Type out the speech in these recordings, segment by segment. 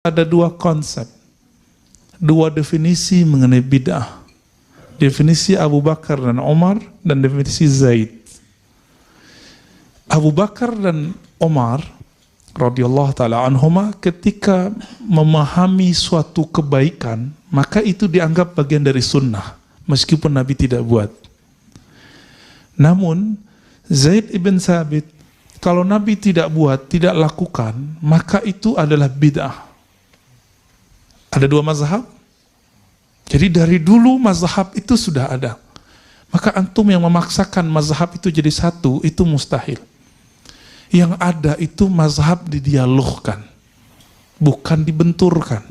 Ada dua konsep, dua definisi mengenai bid'ah. Definisi Abu Bakar dan Umar dan definisi Zaid. Abu Bakar dan Umar radhiyallahu taala anhuma ketika memahami suatu kebaikan, maka itu dianggap bagian dari sunnah meskipun Nabi tidak buat. Namun Zaid ibn Thabit, kalau Nabi tidak buat, tidak lakukan, maka itu adalah bid'ah. Ada dua mazhab. Jadi dari dulu mazhab itu sudah ada. Maka antum yang memaksakan mazhab itu jadi satu, itu mustahil. Yang ada itu mazhab didialogkan, bukan dibenturkan.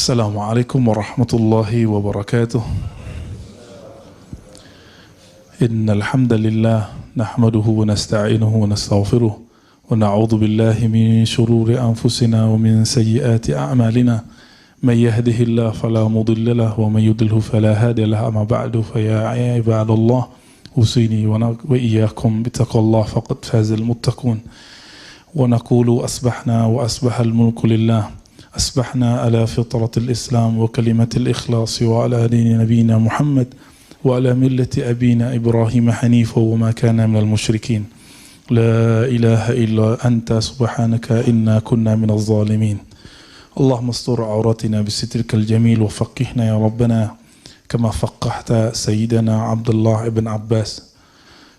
Assalamualaikum warahmatullahi wabarakatuh. Innal hamdalillah nahmaduhu wa nasta'inuhu wa nastaghfiruh wa na'udzu billahi min shururi anfusina wa min sayyiati a'malina. May yahdihillahu fala mudilla lahu wa may yudlilhu fala hadiya lahu. Amma ba'du fa ya ibadallah usini wa iyyakum bittaqwallahi faqad fazal muttaqun. Wa naqulu asbahna wa asbahal mulku lillah. أصبحنا على فطرة الإسلام وكلمة الإخلاص وعلى دين نبينا محمد وعلى ملة أبينا إبراهيم حنيفا وما كان من المشركين. لا إله إلا أنت سبحانك إنا كنا من الظالمين. اللهم استر عوراتنا بسترك الجميل وفقهنا يا ربنا كما فقهت سيدنا عبد الله بن عباس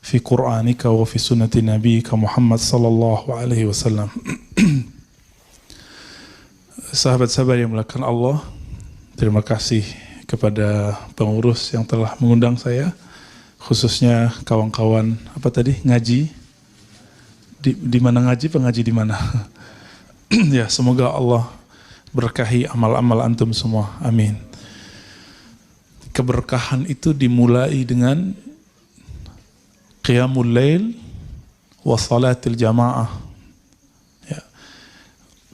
في قرآنك وفي سنة نبيك محمد صلى الله عليه وسلم. Sahabat-sahabat yang melakukan Allah, terima kasih kepada pengurus yang telah mengundang saya, khususnya kawan-kawan ngaji di mana ngaji, pengaji di mana. Ya, semoga Allah berkahi amal-amal antum semua, amin. Keberkahan itu dimulai dengan qiyamul lail wa salatil jamaah.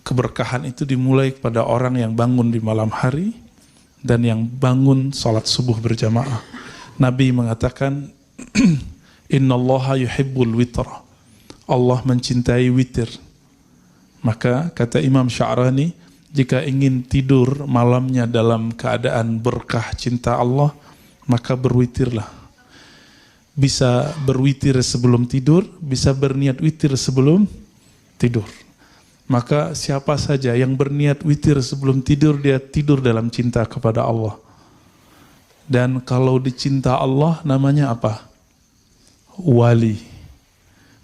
Keberkahan itu dimulai kepada orang yang bangun di malam hari dan yang bangun salat subuh berjamaah. Nabi mengatakan, Innallaha yuhibbul witra. Allah mencintai witir. Maka kata Imam Sya'rani, jika ingin tidur malamnya dalam keadaan berkah cinta Allah, maka berwitirlah. Bisa berwitir sebelum tidur, bisa berniat witir sebelum tidur. Maka siapa saja yang berniat witir sebelum tidur, dia tidur dalam cinta kepada Allah. Dan kalau dicinta Allah namanya apa? Wali.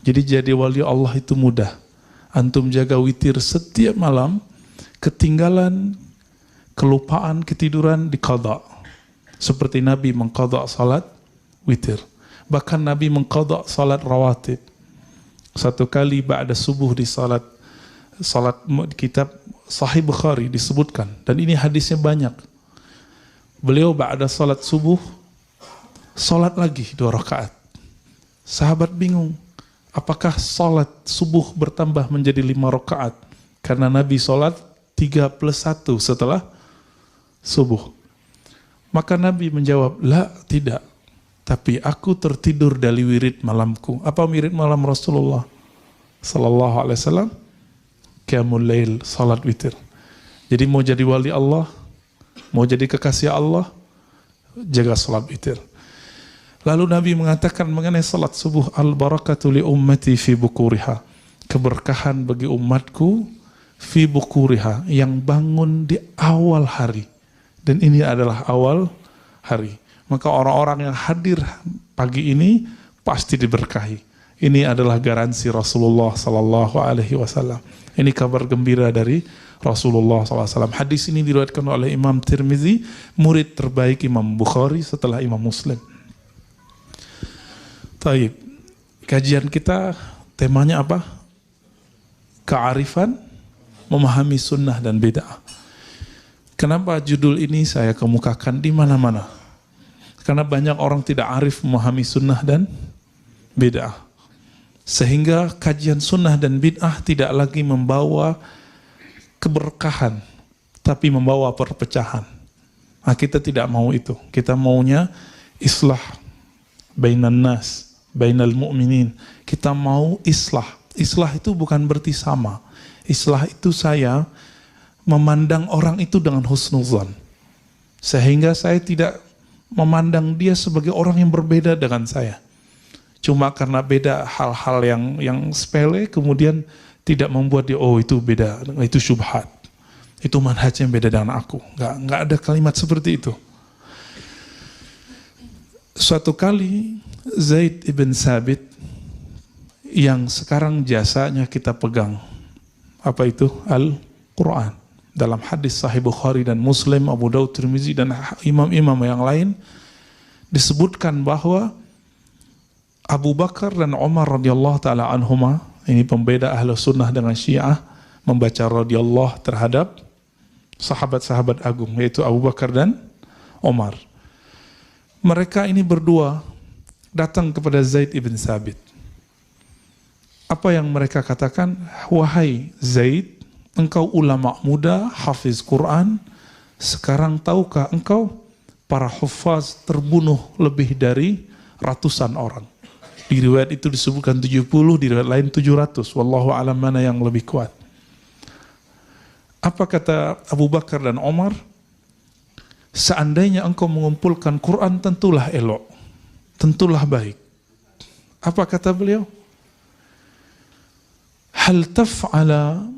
Jadi wali Allah itu mudah. Antum jaga witir setiap malam, ketinggalan, kelupaan, ketiduran diqadha. Seperti Nabi mengqadha salat witir. Bahkan Nabi mengqadha salat rawatib. Satu kali ba'da subuh di salat kitab Sahih Bukhari disebutkan, dan ini hadisnya banyak. Beliau ba'da salat subuh salat lagi 2 rakaat. Sahabat bingung, apakah salat subuh bertambah menjadi 5 rakaat? Karena Nabi salat 3+1 setelah subuh. Maka Nabi menjawab, la, tidak. Tapi aku tertidur dari wirid malamku. Apa wirid malam Rasulullah sallallahu alaihi wasallam? Qiyamul lail, salat witir. Jadi mau jadi wali Allah, mau jadi kekasih Allah, jaga salat witir. Lalu Nabi mengatakan mengenai salat subuh, al-barakatu li ummati fi bukuriha. Keberkahan bagi umatku fi bukuriha, yang bangun di awal hari. Dan ini adalah awal hari. Maka orang-orang yang hadir pagi ini pasti diberkahi. Ini adalah garansi Rasulullah sallallahu alaihi wasallam. Ini kabar gembira dari Rasulullah SAW. Hadis ini diriwayatkan oleh Imam Tirmizi, murid terbaik Imam Bukhari setelah Imam Muslim. Taib. Kajian kita temanya apa? Kearifan, memahami sunnah dan bid'ah. Kenapa judul ini saya kemukakan di mana-mana? Karena banyak orang tidak arif memahami sunnah dan bid'ah. Sehingga kajian sunnah dan bid'ah tidak lagi membawa keberkahan, tapi membawa perpecahan. Nah, kita tidak mau itu. Kita maunya islah bainan nas, bainal mu'minin. Kita mau islah. Islah itu bukan berarti sama. Islah itu saya memandang orang itu dengan husnuzan. Sehingga saya tidak memandang dia sebagai orang yang berbeda dengan saya. Cuma karena beda hal-hal yang sepele, kemudian tidak membuat dia, oh itu beda, itu syubhat. Itu manhaj yang beda dengan aku. Nggak ada kalimat seperti itu. Suatu kali Zaid ibn Sabit yang sekarang jasanya kita pegang, apa itu? Al-Quran. Dalam hadis Sahih Bukhari dan Muslim, Abu Daud, Tirmizi dan imam-imam yang lain disebutkan bahwa Abu Bakar dan Umar radhiyallahu taala anhuma, ini pembeda ahlu sunnah dengan Syiah, membaca radhiyallahu terhadap sahabat-sahabat agung, yaitu Abu Bakar dan Umar. Mereka ini berdua datang kepada Zaid ibn Sabit. Apa yang mereka katakan? Wahai Zaid, engkau ulama muda, hafiz Quran, sekarang tahukah engkau para hufaz terbunuh lebih dari ratusan orang. Di riwayat itu disebutkan 70, di riwayat lain 700. Wallahu alam mana yang lebih kuat. Apa kata Abu Bakar dan Umar? Seandainya engkau mengumpulkan Quran, tentulah elok, tentulah baik. Apa kata beliau? Hal taf'alani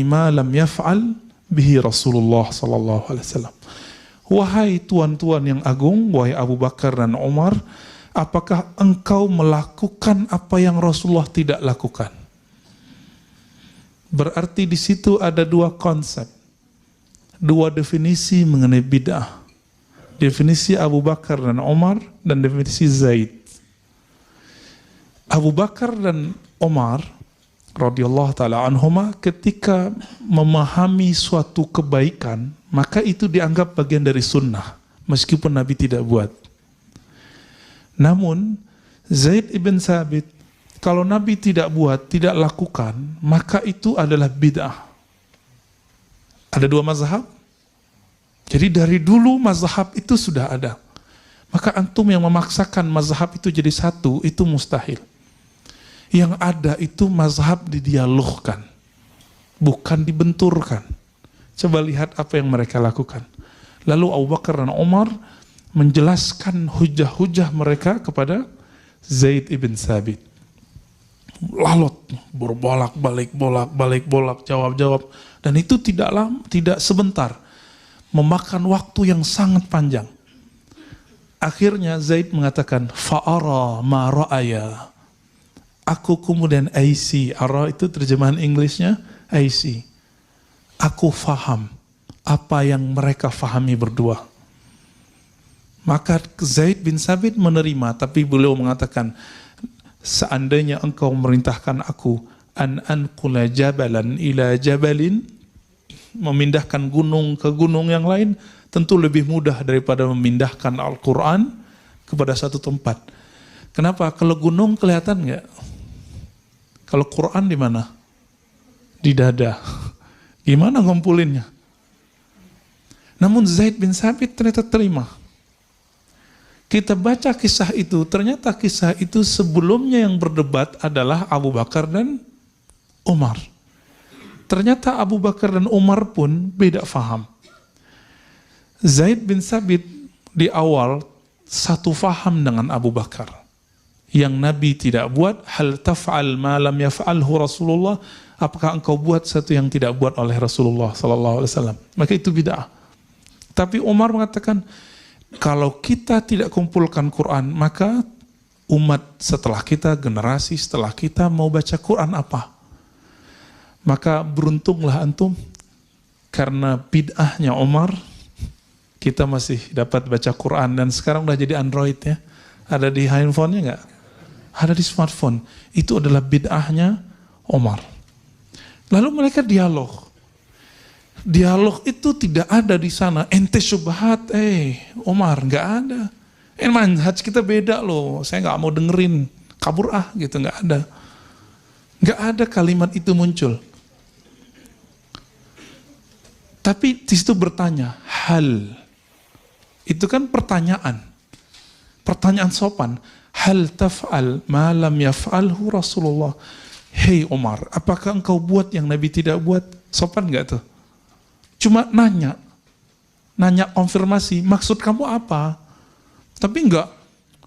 ma lam yaf'al bihi Rasulullah sallallahu alaihi wasallam. Wahai tuan-tuan yang agung, wahai Abu Bakar dan Umar, apakah engkau melakukan apa yang Rasulullah tidak lakukan? Berarti di situ ada dua konsep, dua definisi mengenai bid'ah. Definisi Abu Bakar dan Umar dan definisi Zaid. Abu Bakar dan Umar radhiyallahu taala anhuma ketika memahami suatu kebaikan, maka itu dianggap bagian dari sunnah meskipun Nabi tidak buat. Namun Zaid ibn Sabit, kalau Nabi tidak buat, tidak lakukan, maka itu adalah bid'ah. Ada dua mazhab. Jadi dari dulu mazhab itu sudah ada. Maka antum yang memaksakan mazhab itu jadi satu, itu mustahil. Yang ada itu mazhab didialogkan, bukan dibenturkan. Coba lihat apa yang mereka lakukan. Lalu Abu Bakar dan Umar menjelaskan hujah-hujah mereka kepada Zaid ibn Sabit. Lalot, berbolak-balik, jawab-jawab. Dan itu tidak sebentar, memakan waktu yang sangat panjang. Akhirnya Zaid mengatakan, fa'ara ma ra'aya. Aku kemudian IC, ara itu terjemahan Inggrisnya IC. Aku faham apa yang mereka fahami berdua. Maka Zaid bin Sabit menerima, tapi beliau mengatakan, seandainya engkau memerintahkan aku an anqula jabalan ila jabalin, memindahkan gunung ke gunung yang lain, tentu lebih mudah daripada memindahkan Al-Quran kepada satu tempat. Kenapa? Kalau gunung kelihatan nggak? Kalau Quran di mana? Di dada. Gimana ngumpulinnya? Namun Zaid bin Sabit ternyata terima. Kita baca kisah itu, ternyata kisah itu sebelumnya yang berdebat adalah Abu Bakar dan Umar. Ternyata Abu Bakar dan Umar pun beda faham. Zaid bin Sabit di awal satu faham dengan Abu Bakar. Yang Nabi tidak buat, hal taf'al ma lam yaf'alhu Rasulullah, apakah engkau buat satu yang tidak buat oleh Rasulullah sallallahu alaihi wasallam? Maka itu bid'ah. Tapi Umar mengatakan, kalau kita tidak kumpulkan Quran, maka umat setelah kita, generasi setelah kita mau baca Quran apa? Maka beruntunglah antum, karena bid'ahnya Umar, kita masih dapat baca Quran. Dan sekarang udah jadi Android ya. Ada di handphonenya nggak? Ada di smartphone. Itu adalah bid'ahnya Umar. Lalu mereka dialog. Dialog itu tidak ada di sana. Ente syubhat, Umar, nggak ada. Manhaj kita beda loh. Saya nggak mau dengerin. Kabur gitu, nggak ada. Nggak ada kalimat itu muncul. Tapi di situ bertanya, hal. Itu kan pertanyaan. Pertanyaan sopan. Hal taf'al ma lam yaf'alhu Rasulullah. Hei Umar, apakah engkau buat yang Nabi tidak buat? Sopan nggak tuh? Cuma nanya konfirmasi, maksud kamu apa? Tapi enggak,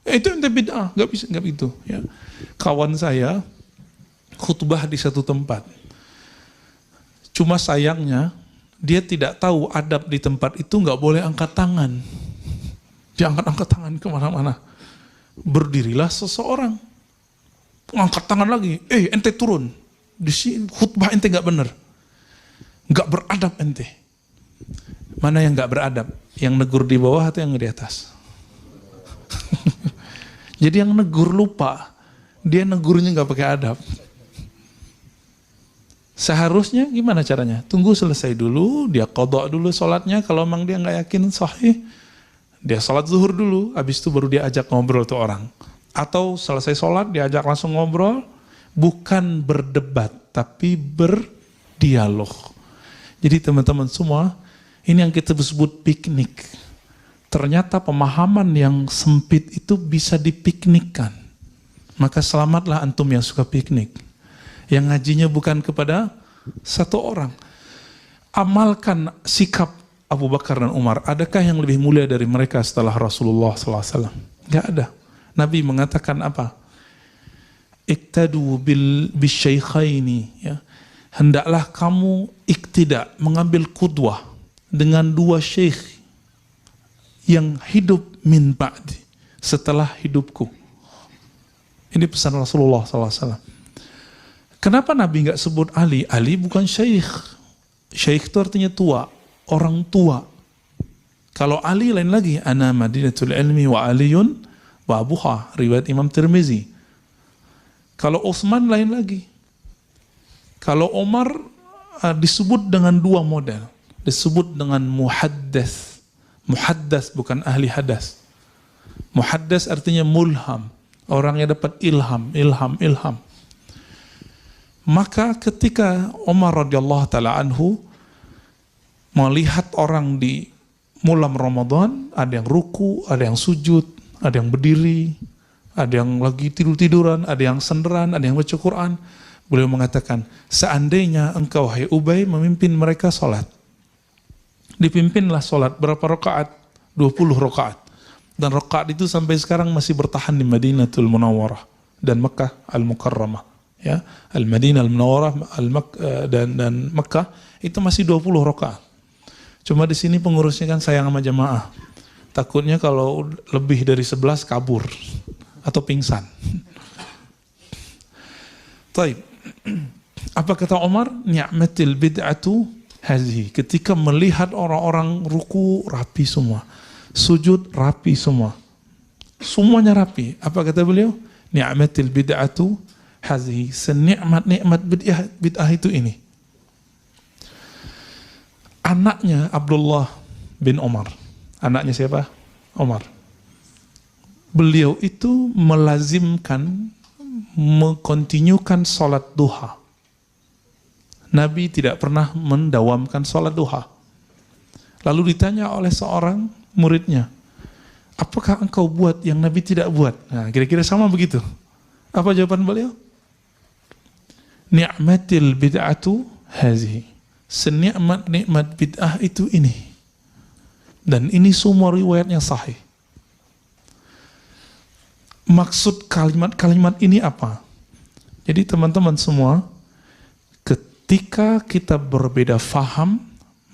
itu ente bid'ah, nggak bisa, nggak begitu. Ya. Kawan saya khutbah di satu tempat. Cuma sayangnya dia tidak tahu adab di tempat itu nggak boleh angkat tangan. Dia angkat tangan kemana-mana. Berdirilah seseorang, angkat tangan lagi. Ente turun. Di sini khutbah ente nggak benar, nggak beradab ente. Mana yang nggak beradab? Yang negur di bawah atau yang di atas? Jadi yang negur lupa, dia negurnya nggak pakai adab. Seharusnya gimana caranya? Tunggu selesai dulu, dia qadha dulu sholatnya. Kalau memang dia nggak yakin sahih, dia sholat zuhur dulu, habis itu baru dia ajak ngobrol tuh orang. Atau selesai sholat, dia ajak langsung ngobrol, bukan berdebat, tapi berdialog. Jadi teman-teman semua, ini yang kita sebut piknik. Ternyata pemahaman yang sempit itu bisa dipiknikkan. Maka selamatlah antum yang suka piknik. Yang ngajinya bukan kepada satu orang. Amalkan sikap Abu Bakar dan Umar. Adakah yang lebih mulia dari mereka setelah Rasulullah SAW? Gak ada. Nabi mengatakan apa? Iktadu bisyaikhaini. Ya. Hendaklah kamu iktida, mengambil qudwah dengan dua syekh yang hidup min ba'di, setelah hidupku. Ini pesan Rasulullah SAW. Kenapa Nabi nggak sebut Ali? Ali bukan syekh. Syekh itu artinya tua, orang tua. Kalau Ali lain lagi. Ana madinatul ilmi wa aliyun wa abuha. Riwayat Imam Tirmizi. Kalau Utsman lain lagi. Kalau Umar disebut dengan dua model. Disebut dengan muhaddas. Muhaddas bukan ahli hadas. Muhaddas artinya mulham. Orang yang dapat ilham. Maka ketika Umar radhiyallahu taala anhu melihat orang di malam Ramadan, ada yang ruku, ada yang sujud, ada yang berdiri, ada yang lagi tidur-tiduran, ada yang senderan, ada yang baca Quran, beliau mengatakan, seandainya engkau hai Ubay memimpin mereka salat. Dipimpinlah salat berapa rakaat? 20 rakaat. Dan rakaat itu sampai sekarang masih bertahan di Madinatul Munawwarah dan Mekah Al-Mukarramah. Ya, Al-Madinah Al-Munawwarah dan Mekah itu masih 20 rakaat. Cuma di sini pengurusnya kan sayang sama jamaah. Takutnya kalau lebih dari 11 kabur atau pingsan. Taib. Apa kata Umar? Ni'matil bid'atu hazihi. Ketika melihat orang-orang ruku rapi semua, sujud rapi semua, semuanya rapi. Apa kata beliau? Ni'matil bid'atu hazihi, senikmat-nikmat bid'ah itu ini. Anaknya Abdullah bin Umar. Anaknya siapa? Umar. Beliau itu melazimkan, mengkontinyukan salat duha. Nabi tidak pernah mendawamkan salat duha. Lalu ditanya oleh seorang muridnya, apakah engkau buat yang Nabi tidak buat? Nah, kira-kira sama begitu. Apa jawaban beliau? Ni'matil bid'atu hazihi. Senikmat-nikmat bid'ah itu ini. Dan ini semua riwayatnya sahih. Maksud kalimat-kalimat ini apa? Jadi teman-teman semua, ketika kita berbeda faham,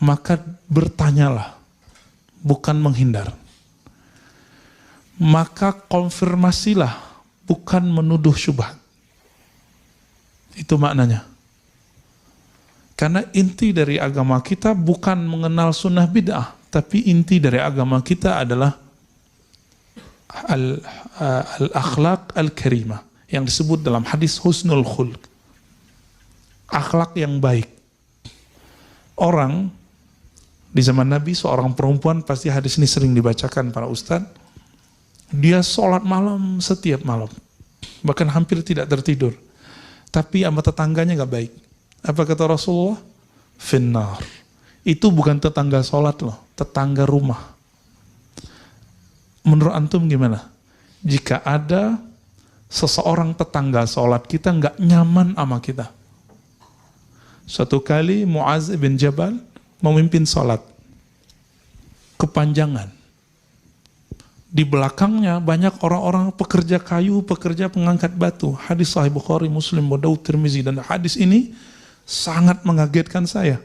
maka bertanyalah, bukan menghindar. Maka konfirmasilah, bukan menuduh syubhat. Itu maknanya. Karena inti dari agama kita bukan mengenal sunnah bid'ah, tapi inti dari agama kita adalah al-akhlaq al-karimah, yang disebut dalam hadis husnul khulq. Akhlak yang baik. Orang di zaman Nabi, seorang perempuan, pasti hadis ini sering dibacakan para ustadz, dia sholat malam setiap malam, bahkan hampir tidak tertidur. Tapi sama tetangganya gak baik. Apa kata Rasulullah? Finnar. Itu bukan tetangga sholat loh. tetangga rumah. Menurut antum gimana? Jika ada seseorang tetangga sholat kita nggak nyaman sama kita. Suatu kali Muaz bin Jabal memimpin sholat. Kepanjangan. Di belakangnya banyak orang-orang pekerja kayu, pekerja pengangkat batu. Hadis Sahih Bukhari, Muslim, Abu Daud, Tirmizi, dan hadis ini sangat mengagetkan saya.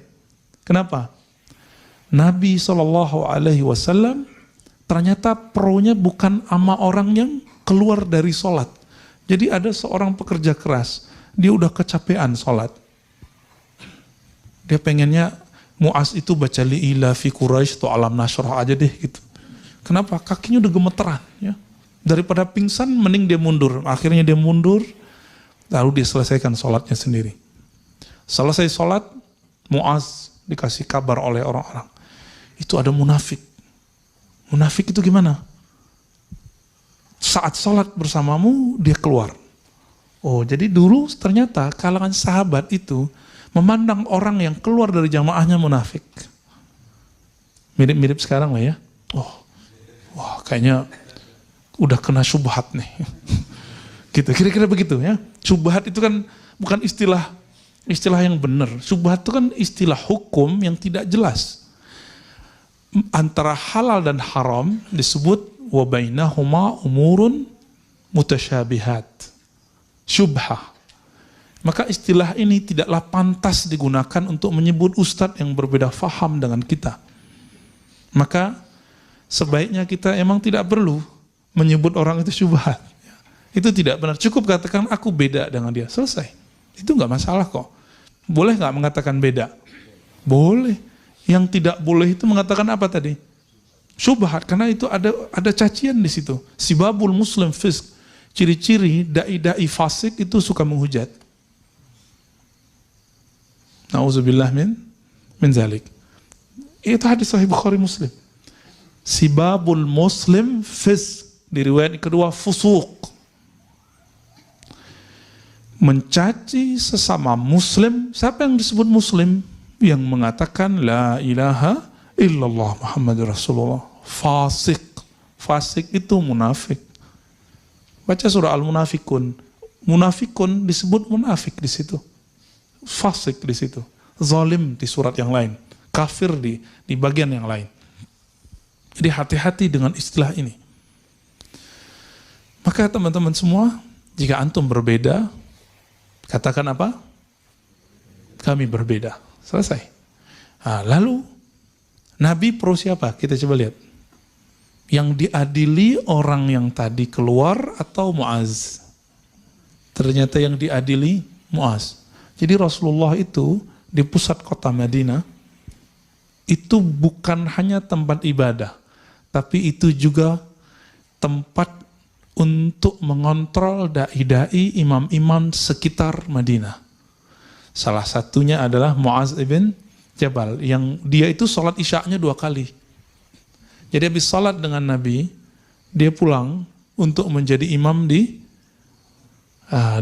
Kenapa? Nabi SAW ternyata pro-nya bukan sama orang yang keluar dari sholat. Jadi ada seorang pekerja keras, dia udah kecapean sholat. Dia pengennya Muaz itu baca li'ila fi Quraisy atau alam nashrah aja deh gitu. Kenapa? Kakinya udah gemeteran. Ya. Daripada pingsan, mending dia mundur. Akhirnya dia mundur, lalu dia selesaikan sholatnya sendiri. Selesai sholat, Muaz dikasih kabar oleh orang-orang. Itu ada munafik. Munafik itu gimana? Saat sholat bersamamu, dia keluar. Oh, jadi dulu ternyata kalangan sahabat itu memandang orang yang keluar dari jamaahnya munafik. Mirip-mirip sekarang lah ya. Oh, wah kayaknya udah kena syubhat nih. Gitu, kira-kira begitu ya. Syubhat itu kan bukan istilah yang benar. Syubhat itu kan istilah hukum yang tidak jelas. Antara halal dan haram disebut wa bainahuma umurun mutasyabihat. Syubhah. Maka istilah ini tidaklah pantas digunakan untuk menyebut ustadz yang berbeda faham dengan kita. Maka sebaiknya kita emang tidak perlu menyebut orang itu syubhat. Itu tidak benar. Cukup katakan aku beda dengan dia. Selesai. Itu nggak masalah kok. Boleh nggak mengatakan beda? Boleh. Yang tidak boleh itu mengatakan apa tadi? Syubhat. Karena itu ada cacian di situ. Sibabul muslim fisk. Ciri-ciri dai-dai fasik itu suka menghujat. Nauzubillah min zalik. Itu hadis Sahih Bukhari Muslim. Sibabul muslim fisk. Di riwayat kedua fusuq. Mencaci sesama muslim. Siapa yang disebut muslim? Yang mengatakan la ilaha illallah Muhammad Rasulullah. Fasik. Fasik itu munafik. Baca surah Al-Munafikun. Munafikun disebut munafik di situ. Fasik di situ. Zalim di surat yang lain. Kafir di bagian yang lain. Jadi hati-hati dengan istilah ini. Maka teman-teman semua, jika antum berbeda, katakan apa? Kami berbeda. Selesai. Nah, lalu, Nabi pro siapa? Kita coba lihat. Yang diadili orang yang tadi keluar atau Muaz? Ternyata yang diadili Muaz. Jadi Rasulullah itu di pusat kota Madinah, itu bukan hanya tempat ibadah, tapi itu juga tempat untuk mengontrol dai-dai, imam-imam sekitar Madinah. Salah satunya adalah Muaz ibn Jabal, yang dia itu sholat isya'nya 2 kali. Jadi habis sholat dengan Nabi, dia pulang untuk menjadi imam di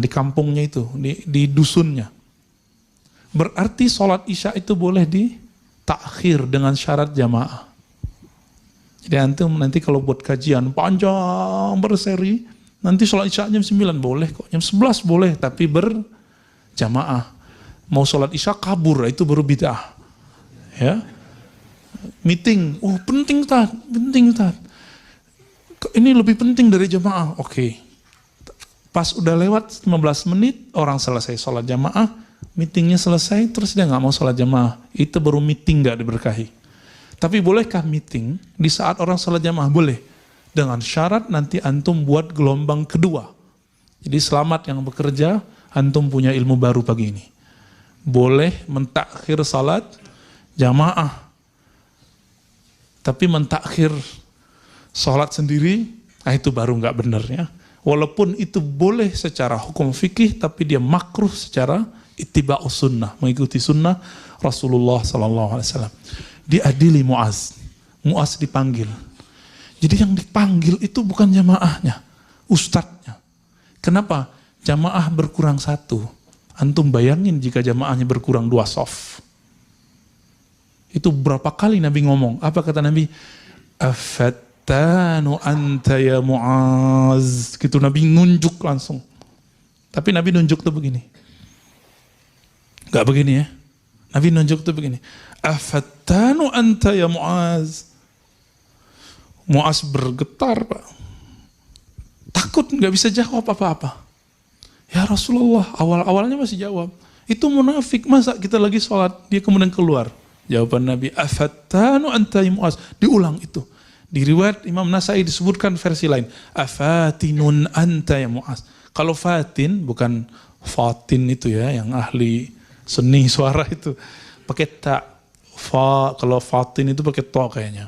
kampungnya itu, di dusunnya. Berarti sholat isya itu boleh ditakhir dengan syarat jamaah. Jadi antum nanti kalau buat kajian panjang berseri, nanti sholat isya jam 9 boleh kok, jam 11 boleh, tapi berjamaah. Mau sholat isya kabur, itu baru bid'ah. Ya. Meeting, oh penting Ustaz, penting Ustaz. Ini lebih penting dari jamaah. Oke. Pas udah lewat 15 menit, orang selesai sholat jamaah, meetingnya selesai, terus dia nggak mau sholat jamaah. Itu baru meeting nggak diberkahi. Tapi bolehkah meeting di saat orang sholat jamaah? Boleh. Dengan syarat nanti antum buat gelombang kedua. Jadi selamat yang bekerja, antum punya ilmu baru pagi ini. Boleh mentakhir salat jamaah. Tapi mentakhir salat sendiri, itu baru nggak benar ya. Walaupun itu boleh secara hukum fikih, tapi dia makruh secara ittiba'us sunnah, mengikuti sunnah Rasulullah SAW. Diadili Muaz. Muaz dipanggil. Jadi yang dipanggil itu bukan jamaahnya, ustadznya. Kenapa? Jamaah berkurang 1. Antum bayangin jika jamaahnya berkurang 2 shaf. Itu berapa kali Nabi ngomong. Apa kata Nabi? Afattanu anta ya Mu'az. Gitu Nabi nunjuk langsung. Tapi Nabi nunjuk tuh begini. Gak begini ya. Nabi nunjuk tuh begini. Afattanu anta ya Mu'az. Mu'az bergetar, Pak. Takut gak bisa jawab apa-apa. Ya Rasulullah, awal-awalnya masih jawab. Itu munafik, masa kita lagi sholat, dia kemudian keluar. Jawaban Nabi, afattanu anta ya Mu'az. Diulang itu. Di riwayat Imam Nasai disebutkan versi lain. Afatinun anta ya Mu'az. Kalau fatin, bukan fatin itu ya, yang ahli seni suara itu. Pakai ta. Kalau fatin itu pakai to kayaknya.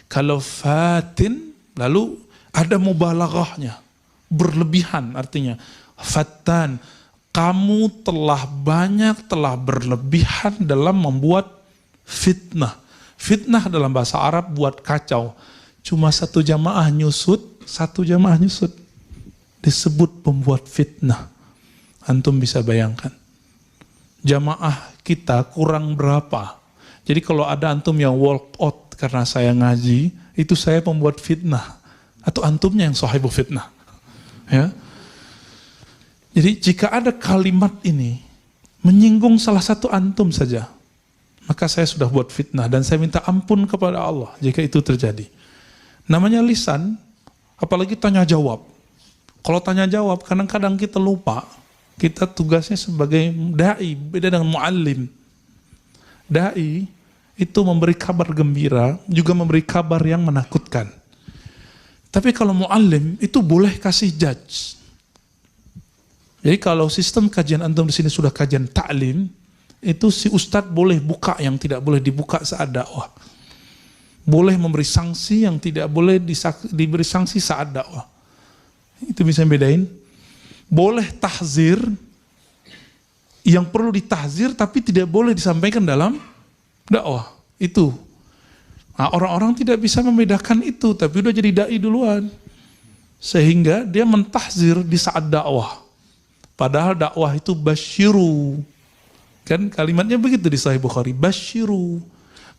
Kalau fatin, lalu ada mubalaghahnya. Berlebihan artinya. Fattan. Kamu telah berlebihan dalam membuat fitnah. Fitnah dalam bahasa Arab buat kacau. Cuma satu jamaah nyusut. Disebut pembuat fitnah. Antum bisa bayangkan. Jamaah kita kurang berapa. Jadi kalau ada antum yang walk out karena saya ngaji, itu saya pembuat fitnah. Atau antumnya yang sahibu fitnah. Ya. Jadi jika ada kalimat ini menyinggung salah satu antum saja, maka saya sudah buat fitnah dan saya minta ampun kepada Allah jika itu terjadi. Namanya lisan, apalagi tanya jawab. Kalau tanya jawab, kadang-kadang kita lupa. Kita tugasnya sebagai da'i, beda dengan mu'allim. Da'i itu memberi kabar gembira, juga memberi kabar yang menakutkan. Tapi kalau mu'allim itu boleh kasih judge. Jadi kalau sistem kajian antum di sini sudah kajian ta'lim, itu si ustadz boleh buka yang tidak boleh dibuka saat dakwah. Boleh memberi sanksi yang tidak boleh diberi sanksi saat dakwah. Itu bisa bedain. Boleh tahzir yang perlu ditahzir tapi tidak boleh disampaikan dalam dakwah. Itu. Nah, orang-orang tidak bisa membedakan itu, tapi udah jadi dai duluan. Sehingga dia mentahzir di saat dakwah. Padahal dakwah itu basyiru. Kan kalimatnya begitu di Sahih Bukhari. Basyiru.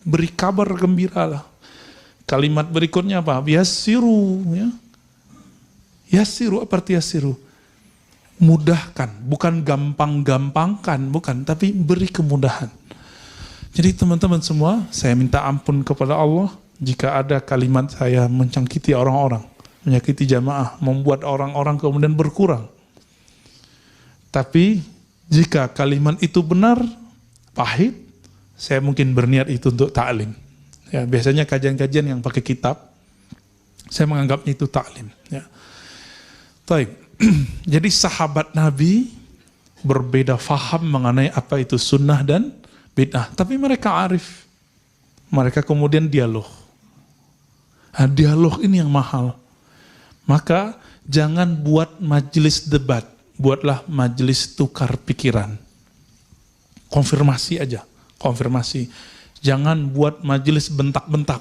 Beri kabar gembiralah. Kalimat berikutnya apa? Yassiru. Ya. Yassiru, apa arti yassiru? Mudahkan. Bukan gampang-gampangkan. Bukan, tapi beri kemudahan. Jadi teman-teman semua, saya minta ampun kepada Allah jika ada kalimat saya menyakiti orang-orang, menyakiti jamaah, membuat orang-orang kemudian berkurang. Tapi jika kalimat itu benar, pahit, saya mungkin berniat itu untuk ta'lim. Ya, biasanya kajian-kajian yang pakai kitab, saya menganggapnya itu ta'lim. Ya. Baik. Jadi sahabat Nabi berbeda faham mengenai apa itu sunnah dan bid'ah. Tapi mereka arif. Mereka kemudian dialog. Nah, dialog ini yang mahal. Maka jangan buat majelis debat. Buatlah majelis tukar pikiran. Konfirmasi aja. Konfirmasi. Jangan buat majelis bentak-bentak.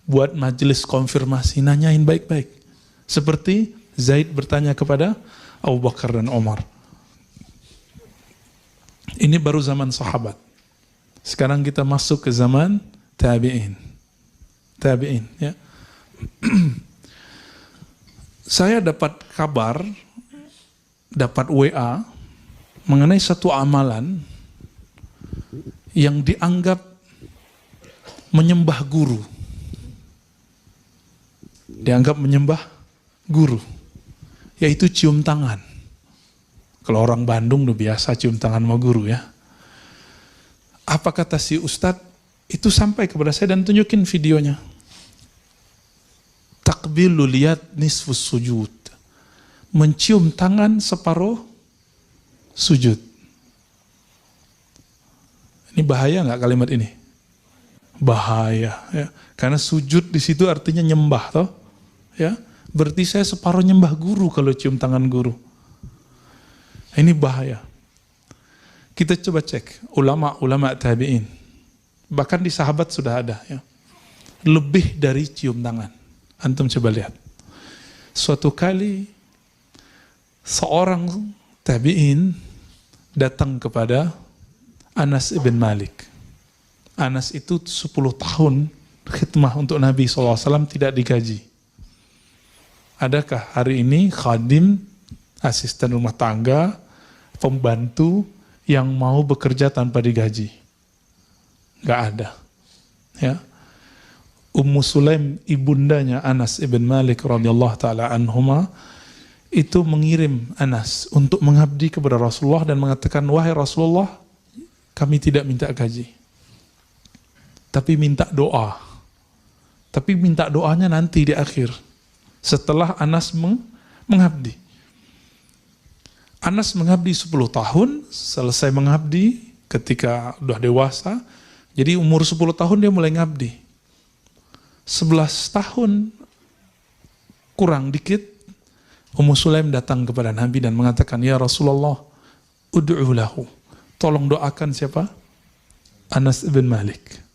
Buat majelis konfirmasi. Nanyain baik-baik. Seperti Zaid bertanya kepada Abu Bakar dan Umar. Ini baru zaman sahabat. Sekarang kita masuk ke zaman tabi'in. Tabi'in, ya. Saya dapat kabar, dapat WA mengenai satu amalan yang dianggap menyembah guru. Dianggap menyembah guru. Yaitu cium tangan. Kalau orang Bandung udah biasa cium tangan sama guru ya. Apa kata si ustadz? Itu sampai kepada saya dan tunjukin videonya. Takbilu liat nisfus sujud. Mencium tangan separuh sujud. Ini bahaya nggak kalimat ini? Bahaya ya. Karena sujud di situ artinya nyembah toh. Ya. Berarti saya separuh nyembah guru kalau cium tangan guru. Ini bahaya. Kita coba cek ulama-ulama tabi'in. Bahkan di sahabat sudah ada ya. Lebih dari cium tangan. Antum coba lihat. Suatu kali seorang tabi'in datang kepada Anas ibn Malik. Anas itu 10 tahun khidmah untuk Nabi SAW tidak digaji. Adakah hari ini khadim, asisten rumah tangga, pembantu yang mau bekerja tanpa digaji? Gak ada. Ya. Ummu Sulaim, ibundanya Anas ibn Malik radhiyallahu taala anhuma, itu mengirim Anas untuk mengabdi kepada Rasulullah dan mengatakan, wahai Rasulullah, kami tidak minta gaji, tapi minta doa. Tapi minta doanya nanti di akhir, setelah Anas mengabdi. Anas mengabdi 10 tahun, selesai mengabdi ketika sudah dewasa, jadi umur 10 tahun dia mulai ngabdi. 11 tahun kurang dikit, Ummu Sulaim datang kepada Nabi dan mengatakan, ya Rasulullah, ud'u lahu, tolong doakan siapa? Anas ibn Malik.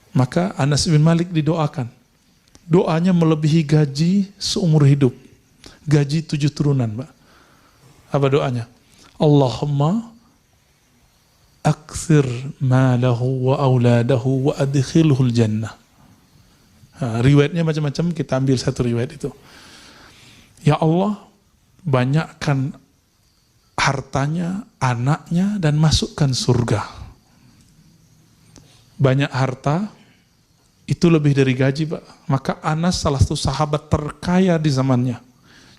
Maka Anas bin Malik didoakan. Doanya melebihi gaji seumur hidup. Gaji 7 turunan, Pak. Apa doanya? Allahumma akthir malahu wa auladahu wa adkhilhul jannah. Riwayatnya macam-macam, kita ambil satu riwayat itu. Ya Allah, banyakkan hartanya, anaknya, dan masukkan surga. Banyak harta, itu lebih dari gaji, Pak. Maka Anas salah satu sahabat terkaya di zamannya.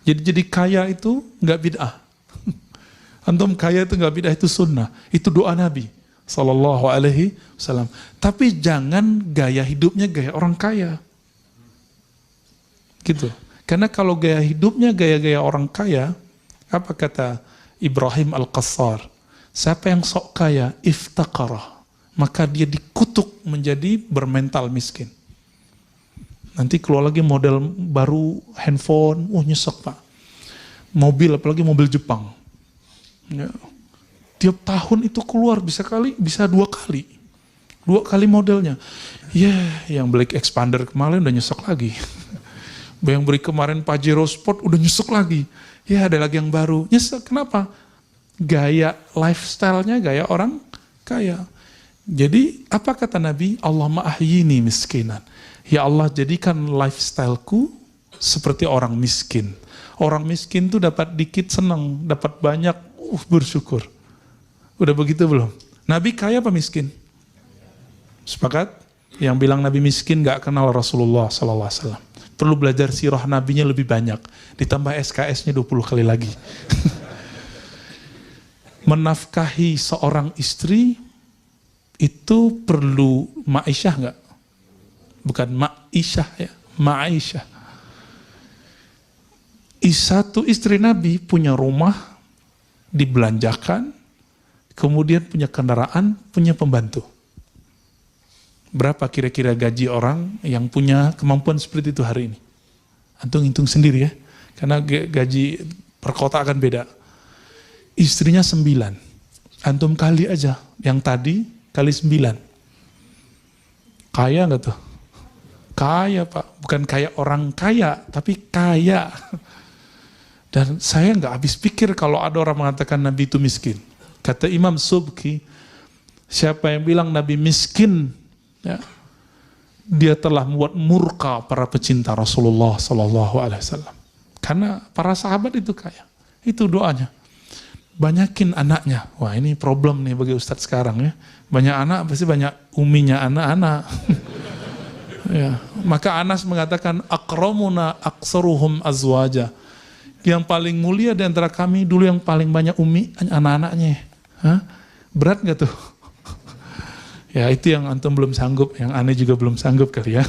Jadi kaya itu nggak bid'ah. Antum kaya itu nggak bid'ah, itu sunnah. Itu doa Nabi Sallallahu Alaihi Wasallam. Tapi jangan gaya hidupnya gaya orang kaya. Gitu. Karena kalau gaya hidupnya gaya-gaya orang kaya, apa kata Ibrahim Al-Qassar? Siapa yang sok kaya, iftaqarah, maka dia dikutuk menjadi bermental miskin. Nanti keluar lagi model baru handphone, nyesek Pak. Mobil, apalagi mobil Jepang. Ya. Tiap tahun itu keluar bisa 2 kali. 2 kali modelnya. Yang Black Expander kemarin udah nyesek lagi. Yang beri kemarin Pajero Sport udah nyesek lagi. Ada lagi yang baru. Nyesek, kenapa? Gaya lifestyle-nya gaya orang kaya. Jadi apa kata Nabi? Allahumma ahyini miskinan. Ya Allah, jadikan lifestyleku seperti orang miskin. Orang miskin tuh dapat dikit senang, dapat banyak bersyukur. Udah begitu belum? Nabi kaya apa miskin? Sepakat? Yang bilang Nabi miskin gak kenal Rasulullah SAW. Perlu belajar sirah Nabinya lebih banyak. Ditambah SKS-nya 20 kali lagi. Menafkahi seorang istri itu perlu ma'isyah enggak? Bukan ma'isyah ya, ma'isyah. Satu istri Nabi punya rumah, dibelanjakan, kemudian punya kendaraan, punya pembantu. Berapa kira-kira gaji orang yang punya kemampuan seperti itu hari ini? Antum hitung sendiri ya, karena gaji per kota akan beda. Istrinya 9, antum kali aja, yang tadi kali 9. Kaya nggak tuh? Kaya Pak, bukan kayak orang kaya, tapi kaya. Dan saya nggak habis pikir kalau ada orang mengatakan Nabi itu miskin. Kata Imam Subki, siapa yang bilang Nabi miskin, ya, dia telah membuat murka para pecinta Rasulullah Sallallahu Alaihi Wasallam. Karena para sahabat itu kaya. Itu doanya. Banyakin anaknya. Wah, ini problem nih bagi Ustadz sekarang ya. Banyak anak pasti banyak uminya anak-anak. Ya. Maka Anas mengatakan akramuna aksaruhum azwaja. Yang paling mulia di antara kami dulu yang paling banyak umi anak-anaknya. Berat nggak tuh? Ya itu yang antum belum sanggup, yang aneh juga belum sanggup kali ya.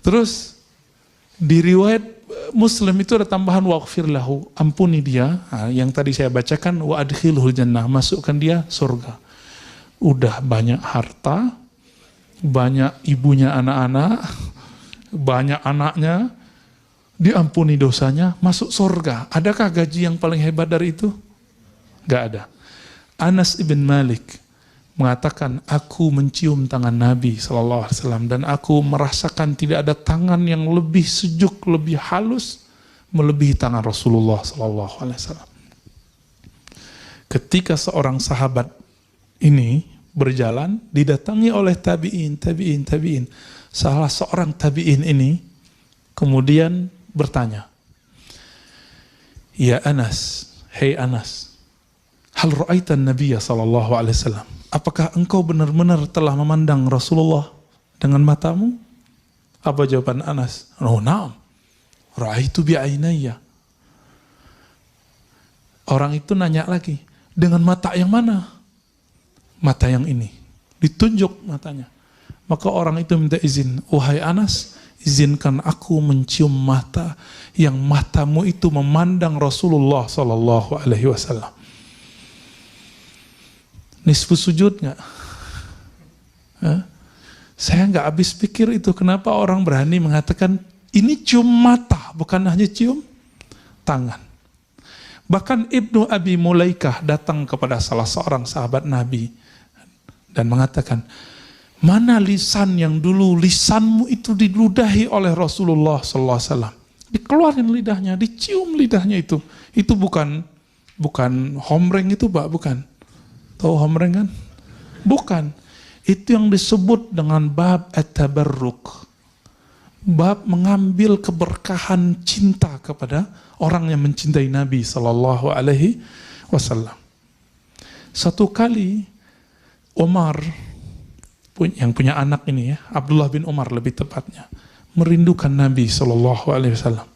Terus di riwayat Muslim itu ada tambahan waghfir lahu, ampuni dia. Yang tadi saya bacakan wa adkhilhul jannah, masukkan dia surga. Udah banyak harta, banyak ibunya anak-anak, banyak anaknya, diampuni dosanya, masuk surga. Adakah gaji yang paling hebat dari itu? Gak ada. Anas ibn Malik mengatakan, aku mencium tangan Nabi SAW dan aku merasakan tidak ada tangan yang lebih sejuk, lebih halus melebihi tangan Rasulullah SAW. Ketika seorang sahabat ini berjalan, didatangi oleh tabi'in. Salah seorang tabi'in ini kemudian bertanya, "Ya Anas, hei Anas, hal ra'aitan Nabiya sallallahu alaihi wasallam? Apakah engkau benar-benar telah memandang Rasulullah dengan matamu?" Apa jawaban Anas? "Oh, na'am. Ra'aitu bi'ainayya." Orang itu nanya lagi, "Dengan mata yang mana?" "Mata yang ini." Ditunjuk matanya. Maka orang itu minta izin, "Wahai Anas, izinkan aku mencium mata yang matamu itu memandang Rasulullah sallallahu alaihi wasallam." Nisfu sujud nggak? Saya nggak habis pikir itu, kenapa orang berani mengatakan ini cium mata, bukan hanya cium tangan. Bahkan Ibnu Abi Mulaikah datang kepada salah seorang sahabat Nabi dan mengatakan, "Mana lisan yang dulu lisanmu itu diludahi oleh Rasulullah sallallahu alaihi wasallam?" Dikeluarin lidahnya, dicium lidahnya itu. Itu bukan homreng itu, Pak, bukan. Tahu homreng kan? Bukan. Itu yang disebut dengan bab at-tabarruk. Bab mengambil keberkahan cinta kepada orang yang mencintai Nabi sallallahu alaihi wasallam. Satu kali Umar yang punya anak ini ya, Abdullah bin Umar lebih tepatnya, merindukan Nabi sallallahu alaihi wasallam.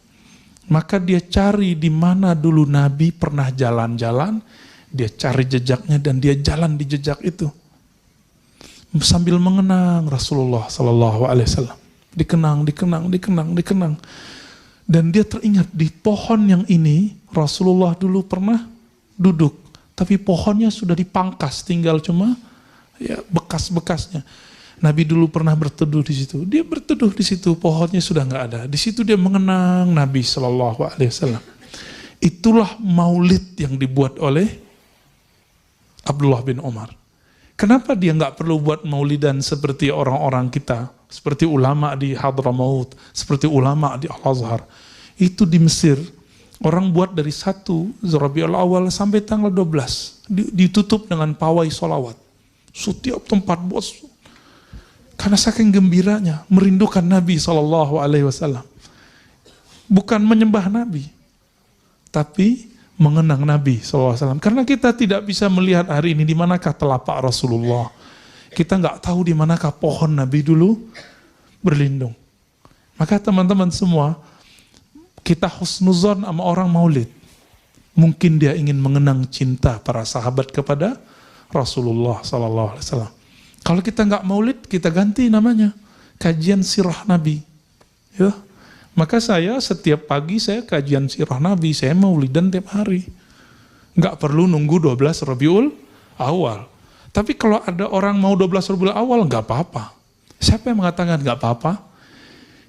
Maka dia cari di mana dulu Nabi pernah jalan-jalan, dia cari jejaknya dan dia jalan di jejak itu. Sambil mengenang Rasulullah sallallahu alaihi wasallam. Dikenang. Dan dia teringat di pohon yang ini Rasulullah dulu pernah duduk, tapi pohonnya sudah dipangkas, tinggal cuma ya bekas-bekasnya. Nabi dulu pernah berteduh di situ. Dia berteduh di situ, pohonnya sudah nggak ada. Di situ dia mengenang Nabi sallallahu alaihi wasallam. Itulah maulid yang dibuat oleh Abdullah bin Umar. Kenapa dia nggak perlu buat maulidan seperti orang-orang kita, seperti ulama di Hadramaut, seperti ulama di Al-Azhar? Itu di Mesir, orang buat dari 1 Rabiul Awal sampai tanggal 12, ditutup dengan pawai solawat. Setiap tempat bos, karena saking gembiranya, merindukan Nabi SAW. Bukan menyembah Nabi, tapi mengenang Nabi SAW. Karena kita tidak bisa melihat hari ini di manakah telapak Rasulullah. Kita nggak tahu di manakah pohon Nabi dulu berlindung. Maka teman-teman semua, kita husnuzon sama orang maulid. Mungkin dia ingin mengenang cinta para sahabat kepada Rasulullah SAW. Kalau kita nggak maulid, kita ganti namanya kajian sirah Nabi. Ya. Maka saya setiap pagi saya kajian sirah Nabi, saya maulidan tiap hari. Nggak perlu nunggu 12 Rabiul Awal. Tapi kalau ada orang mau 12 Rabiul Awal, nggak apa-apa. Siapa yang mengatakan nggak apa-apa?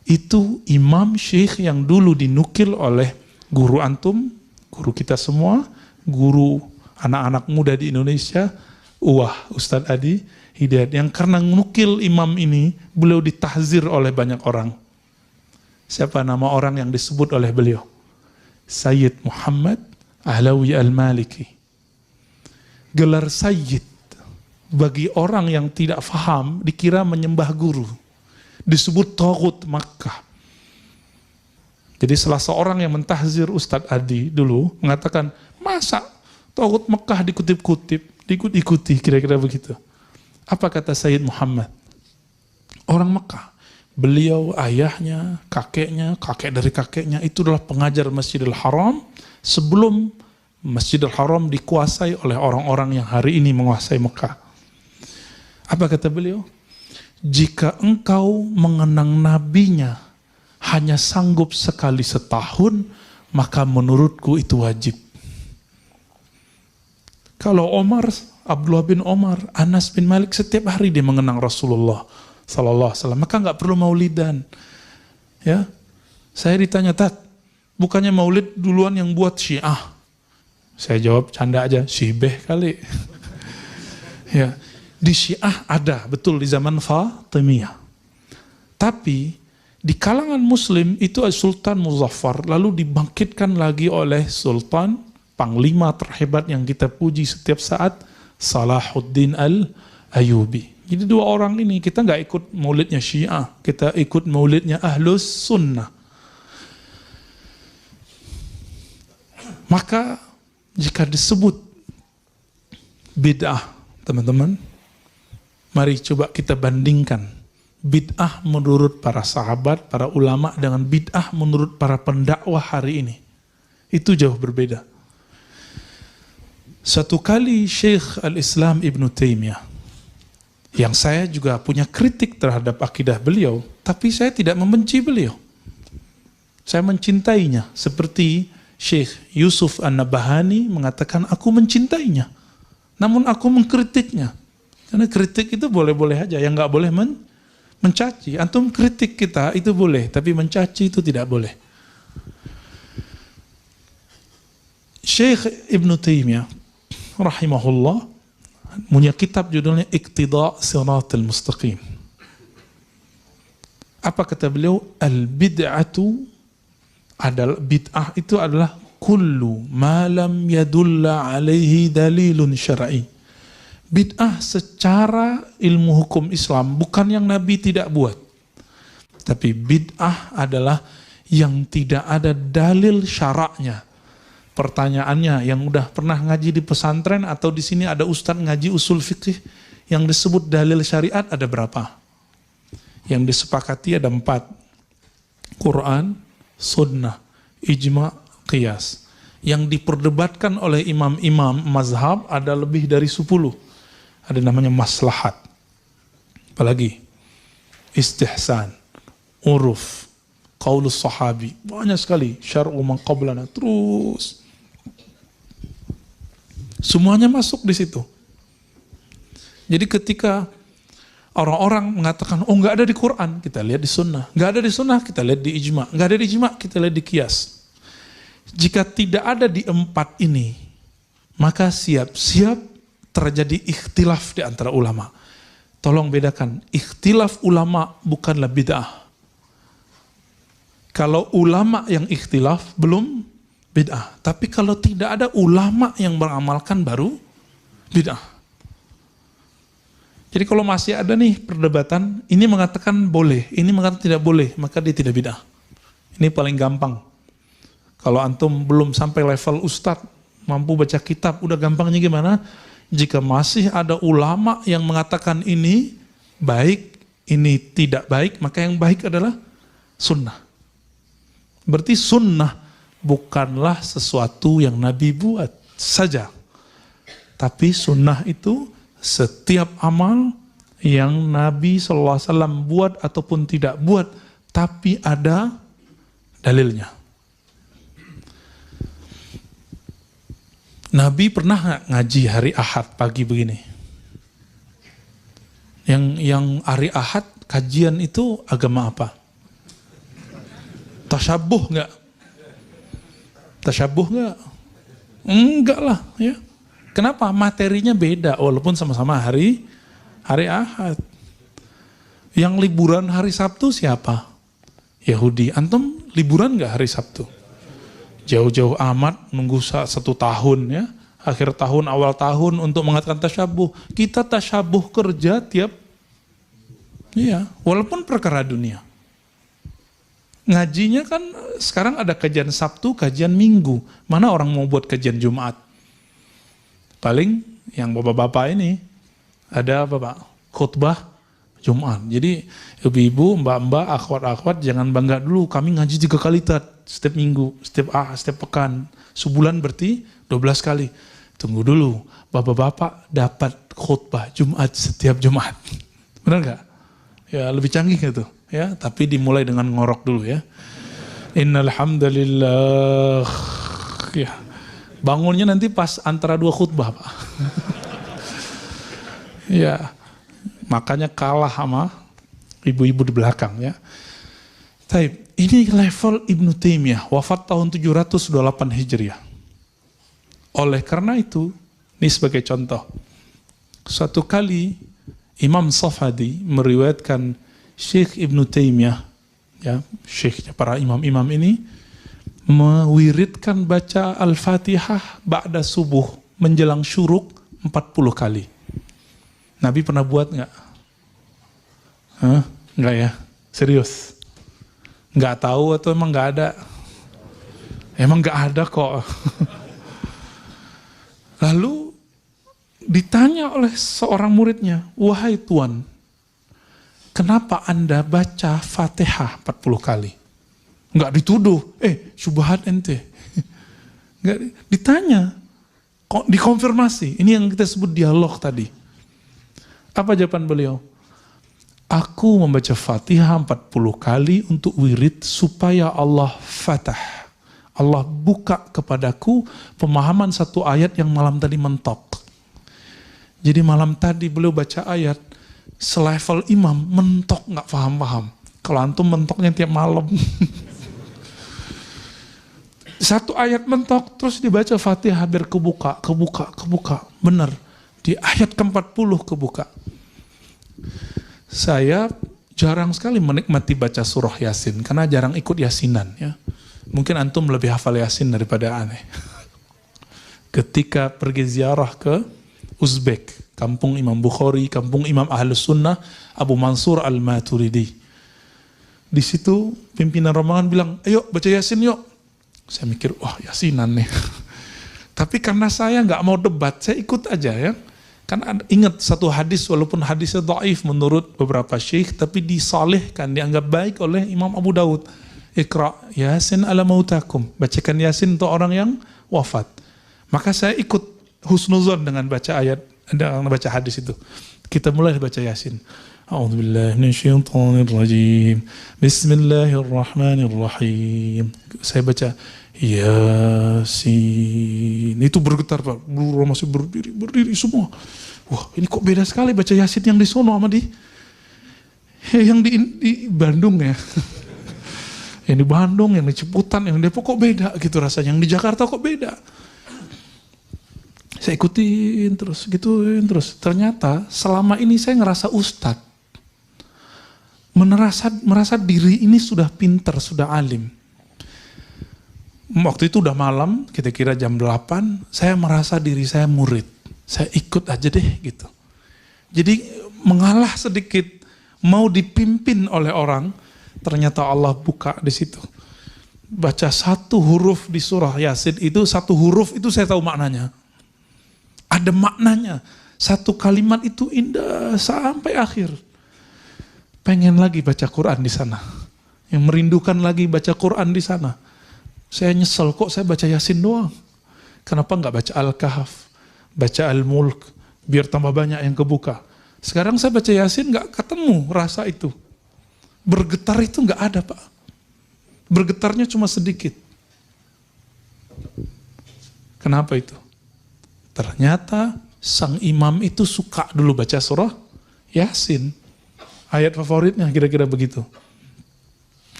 Itu imam syekh yang dulu dinukil oleh guru antum, guru kita semua, guru anak-anak muda di Indonesia, Ustadz Adi Hidayat. Yang karena nukil imam ini, beliau ditahzir oleh banyak orang. Siapa nama orang yang disebut oleh beliau? Sayyid Muhammad Ahlawi Al-Maliki. Gelar Sayyid bagi orang yang tidak faham dikira menyembah guru. Disebut Taghut Makkah. Jadi salah seorang yang mentahzir Ustadz Adi dulu mengatakan, masa Taghut Makkah diikut-ikuti, kira-kira begitu. Apa kata Sayyid Muhammad? Orang Makkah. Beliau, ayahnya, kakeknya, kakek dari kakeknya itu adalah pengajar Masjidil Haram sebelum Masjidil Haram dikuasai oleh orang-orang yang hari ini menguasai Mekah. Apa kata beliau? Jika engkau mengenang nabinya hanya sanggup sekali setahun, maka menurutku itu wajib. Kalau Abdullah bin Umar, Anas bin Malik setiap hari dia mengenang Rasulullah Sallallahu Alaihi Wasallam, maka nggak perlu maulidan. Ya, saya ditanya, Tat, bukannya maulid duluan yang buat Syiah? Saya jawab canda aja, Syibeh kali. Ya, di Syiah ada, betul di zaman Fatimiyah. Tapi di kalangan Muslim itu Sultan Muzaffar, lalu dibangkitkan lagi oleh Sultan Panglima terhebat yang kita puji setiap saat, Salahuddin Ayyubi. Jadi dua orang ini, kita nggak ikut maulidnya Syiah, kita ikut maulidnya Ahlus Sunnah. Maka jika disebut bid'ah, teman-teman, mari coba kita bandingkan bid'ah menurut para sahabat, para ulama dengan bid'ah menurut para pendakwah hari ini. Itu jauh berbeda. Satu kali Syekh Al-Islam Ibn Taimiyah, yang saya juga punya kritik terhadap akidah beliau, tapi saya tidak membenci beliau. Saya mencintainya, seperti Syekh Yusuf An-Nabahani mengatakan, aku mencintainya, namun aku mengkritiknya. Karena kritik itu boleh-boleh aja, yang nggak boleh mencaci. Antum kritik kita itu boleh, tapi mencaci itu tidak boleh. Syekh Ibn Taimiyah rahimahullah punya kitab judulnya Iqtida' Siratal Mustaqim. Apa kata beliau? Al-bid'atu adalah, bid'ah itu adalah kullu ma lam yadulla alaihi dalilun syar'i. Bid'ah secara ilmu hukum Islam bukan yang Nabi tidak buat. Tapi bid'ah adalah yang tidak ada dalil syaraknya. Pertanyaannya, yang udah pernah ngaji di pesantren atau di sini ada ustadz ngaji usul fikih, yang disebut dalil syariat ada berapa? Yang disepakati ada 4. Quran, sunnah, ijma', qiyas. Yang diperdebatkan oleh imam-imam mazhab ada lebih dari 10. Ada namanya maslahat. Apalagi? Istihsan, uruf, qaulus sahabi. Banyak sekali. Syar'u man qablana. Terus. Semuanya masuk di situ. Jadi ketika orang-orang mengatakan, oh nggak ada di Quran, kita lihat di sunnah. Nggak ada di sunnah, kita lihat di ijma'. Nggak ada di ijma', kita lihat di qiyas. Jika tidak ada di 4 ini, maka siap-siap terjadi ikhtilaf di antara ulama. Tolong bedakan, ikhtilaf ulama bukanlah bid'ah. Kalau ulama yang ikhtilaf, belum bid'ah. Tapi kalau tidak ada ulama yang beramalkan, baru bid'ah. Jadi kalau masih ada nih perdebatan, ini mengatakan boleh, ini mengatakan tidak boleh, maka dia tidak bid'ah. Ini paling gampang. Kalau antum belum sampai level ustadz, mampu baca kitab, udah gampangnya gimana? Jika masih ada ulama yang mengatakan ini baik, ini tidak baik, maka yang baik adalah sunnah. Berarti sunnah bukanlah sesuatu yang Nabi buat saja. Tapi sunnah itu setiap amal yang Nabi SAW buat ataupun tidak buat, tapi ada dalilnya. Nabi pernah nggak ngaji hari Ahad pagi begini? Yang hari Ahad kajian itu agama apa? Tasyabuh nggak? Tasyabuh nggak? Enggak lah, ya. Kenapa? Materinya beda, walaupun sama-sama hari Ahad. Yang liburan hari Sabtu siapa? Yahudi. Antum liburan nggak hari Sabtu? Jauh-jauh amat, nunggu 1 tahun ya. Akhir tahun, awal tahun untuk mengatakan tasyabuh. Kita tasyabuh kerja tiap, iya, walaupun perkara dunia. Ngajinya kan sekarang ada kajian Sabtu, kajian Minggu. Mana orang mau buat kajian Jumat? Paling yang bapak-bapak ini ada apa Pak? Khutbah Jumat. Jadi ibu-ibu, mbak-mbak, akhwat-akhwat jangan bangga dulu. Kami ngaji 3 kali setiap minggu, setiap pekan. Sebulan berarti 12 kali. Tunggu dulu, bapak-bapak dapat khutbah Jumat setiap Jumat. Benar nggak? Ya lebih canggih gitu. Ya, tapi dimulai dengan ngorok dulu ya. Innal hamdalillah. Ya. Bangunnya nanti pas antara 2 khutbah, Pak. Ya. Makanya kalah sama ibu-ibu di belakang ya. Taib, ini level Ibn Taimiyah, wafat tahun 728 Hijriah. Oleh karena itu, ini sebagai contoh. Suatu kali Imam Safadi meriwayatkan Syekh Ibn Taimiyah, ya, syekhnya para imam-imam ini, mewiridkan baca Al-Fatihah ba'da subuh, menjelang syuruk 40 kali. Nabi pernah buat nggak? Hah? Nggak ya? Serius? Nggak tahu atau emang nggak ada? Emang nggak ada kok. Lalu ditanya oleh seorang muridnya, wahai Tuan, kenapa Anda baca Fatihah 40 kali? Nggak dituduh, syubhat ente. Nggak ditanya, kok dikonfirmasi. Ini yang kita sebut dialog tadi. Apa jawaban beliau? Aku membaca Fatihah 40 kali untuk wirid supaya Allah fatah. Allah buka kepadaku pemahaman satu ayat yang malam tadi mentok. Jadi malam tadi beliau baca ayat selevel imam, mentok nggak paham-paham. Kalau antum mentoknya tiap malam. Satu ayat mentok, terus dibaca Fatihah biar kebuka. Benar. Di ayat ke-40 kebuka. Saya jarang sekali menikmati baca surah Yasin, karena jarang ikut Yasinan. Ya. Mungkin antum lebih hafal Yasin daripada aneh. Ketika pergi ziarah ke Uzbek, kampung Imam Bukhari, kampung Imam Ahlus Sunnah, Abu Mansur Al-Maturidi. Di situ pimpinan rombongan bilang, ayo baca Yasin yuk. Saya mikir, wah Yasinan nih. Tapi karena saya nggak mau debat, saya ikut aja ya. Kan ingat satu hadis, walaupun hadisnya dhaif menurut beberapa syekh, tapi disalihkan, dianggap baik oleh Imam Abu Daud. Iqra Yasin ala mautakum. Bacakan Yasin untuk orang yang wafat. Maka saya ikut husnuzon dengan baca ayat, dengan baca hadis itu. Kita mulai baca Yasin. A'udzubillahi minasyaitonirrajim. Bismillahirrahmanirrahim. Saya baca Yasin. Itu bergetar Pak. Masih berdiri semua. Wah, ini kok beda sekali baca Yasin yang di sono sama yang di Bandung ya. Yang di Bandung, yang di Ciputan, yang di Depok kok beda gitu rasanya. Yang di Jakarta kok beda. Saya ikutin terus, gituin terus. Ternyata selama ini saya ngerasa ustad. Merasa diri ini sudah pinter, sudah alim. Waktu itu udah malam, kira-kira jam 8, saya merasa diri saya murid. Saya ikut aja deh gitu. Jadi mengalah sedikit, mau dipimpin oleh orang, ternyata Allah buka di situ. Baca satu huruf di surah Yasin itu, satu huruf itu saya tahu maknanya. Ada maknanya. Satu kalimat itu indah sampai akhir. Pengen lagi baca Quran di sana. Yang merindukan lagi baca Quran di sana. Saya nyesel kok saya baca Yasin doang. Kenapa nggak baca Al-Kahf, baca Al-Mulk, biar tambah banyak yang kebuka. Sekarang saya baca Yasin nggak ketemu rasa itu. Bergetar itu nggak ada Pak. Bergetarnya cuma sedikit. Kenapa itu? Ternyata sang imam itu suka dulu baca surah Yasin. Ayat favoritnya kira-kira begitu.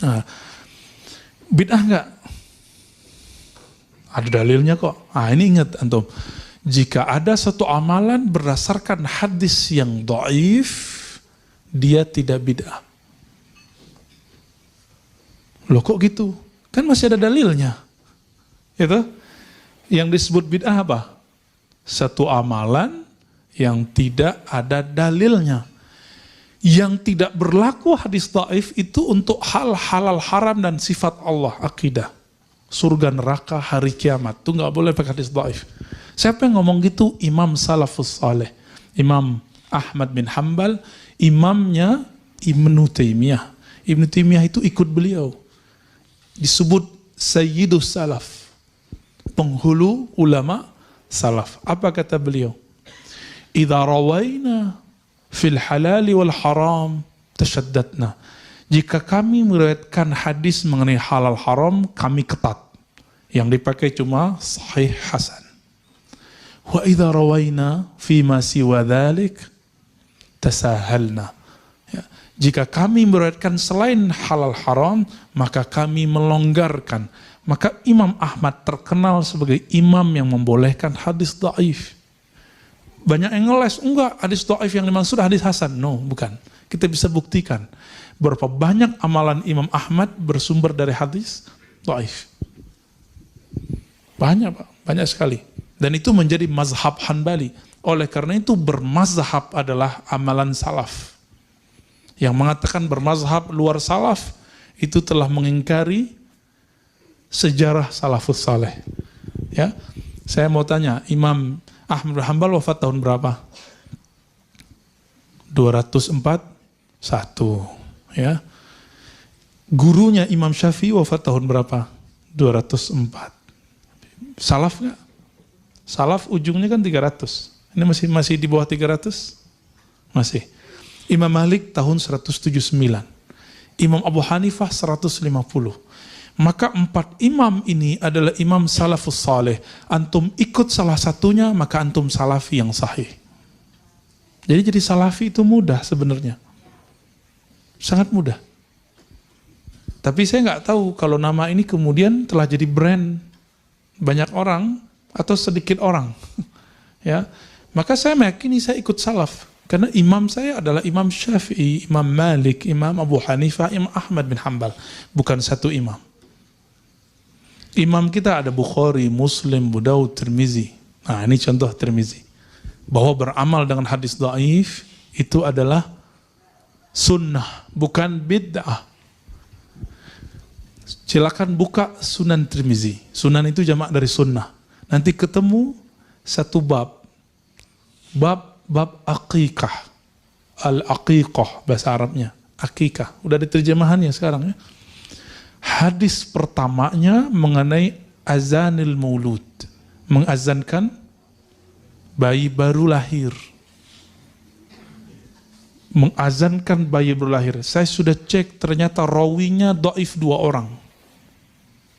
Nah, bid'ah nggak? Ada dalilnya kok. Ini ingat antum. Jika ada satu amalan berdasarkan hadis yang dhaif, dia tidak bid'ah. Loh kok gitu? Kan masih ada dalilnya. Itu yang disebut bid'ah apa? Satu amalan yang tidak ada dalilnya. Yang tidak berlaku hadis dhaif itu untuk hal halal haram dan sifat Allah, akidah. Surga neraka hari kiamat. Itu nggak boleh pakai hadis dhaif. Siapa yang ngomong gitu? Imam Salafus Saleh. Imam Ahmad bin Hanbal, imamnya Ibnu Taimiyah. Ibnu Taimiyah itu ikut beliau. Disebut Sayyidus Salaf. Penghulu ulama salaf. Apa kata beliau? Idza rawaina fil halali wal haram tashaddadna. Jika kami meriwayatkan hadis mengenai halal haram, kami ketat. Yang dipakai cuma sahih hasan. Wa idza rawaina fi ma siwa dzalik tasahalna. Ya. Jika kami meriwayatkan selain halal haram, maka kami melonggarkan. Maka Imam Ahmad terkenal sebagai imam yang membolehkan hadis dhaif. Banyak yang ngeles, enggak, hadis dhaif yang dimaksud hadis hasan. No, bukan. Kita bisa buktikan berapa banyak amalan Imam Ahmad bersumber dari hadis dhaif. Banyak Pak, banyak sekali. Dan itu menjadi mazhab Hanbali. Oleh karena itu bermazhab adalah amalan salaf. Yang mengatakan bermazhab luar salaf itu telah mengingkari sejarah salafus saleh. Ya, saya mau tanya, Imam Ahmad bin Hanbal wafat tahun berapa? 241. Ya, gurunya Imam Syafi'i wafat tahun berapa? 204. Salaf nggak? Salaf ujungnya kan 300. Ini masih di bawah 300? Masih. Imam Malik tahun 179. Imam Abu Hanifah 150. Maka 4 imam ini adalah imam salafus saleh. Antum ikut salah satunya, maka antum salafi yang sahih. Jadi salafi itu mudah sebenarnya. Sangat mudah. Tapi saya nggak tahu kalau nama ini kemudian telah jadi brand banyak orang atau sedikit orang. Ya. Maka saya meyakini saya ikut salaf. Karena imam saya adalah Imam Syafi'i, Imam Malik, Imam Abu Hanifah, Imam Ahmad bin Hanbal. Bukan satu imam. Imam kita ada Bukhari, Muslim, Abu Daud, Tirmizi. Nah ini contoh Tirmizi. Bahwa beramal dengan hadis dhaif itu adalah sunnah, bukan bid'ah. Silakan buka Sunan Tirmizi. Sunan itu jamak dari sunnah. Nanti ketemu satu bab. Bab aqiqah. Al-aqiqah bahasa Arabnya. Aqiqah. Udah ada terjemahannya sekarang ya. Hadis pertamanya mengenai azanil maulud. Mengazankan bayi baru lahir. Mengazankan bayi baru lahir. Saya sudah cek ternyata rawinya dhaif 2 orang.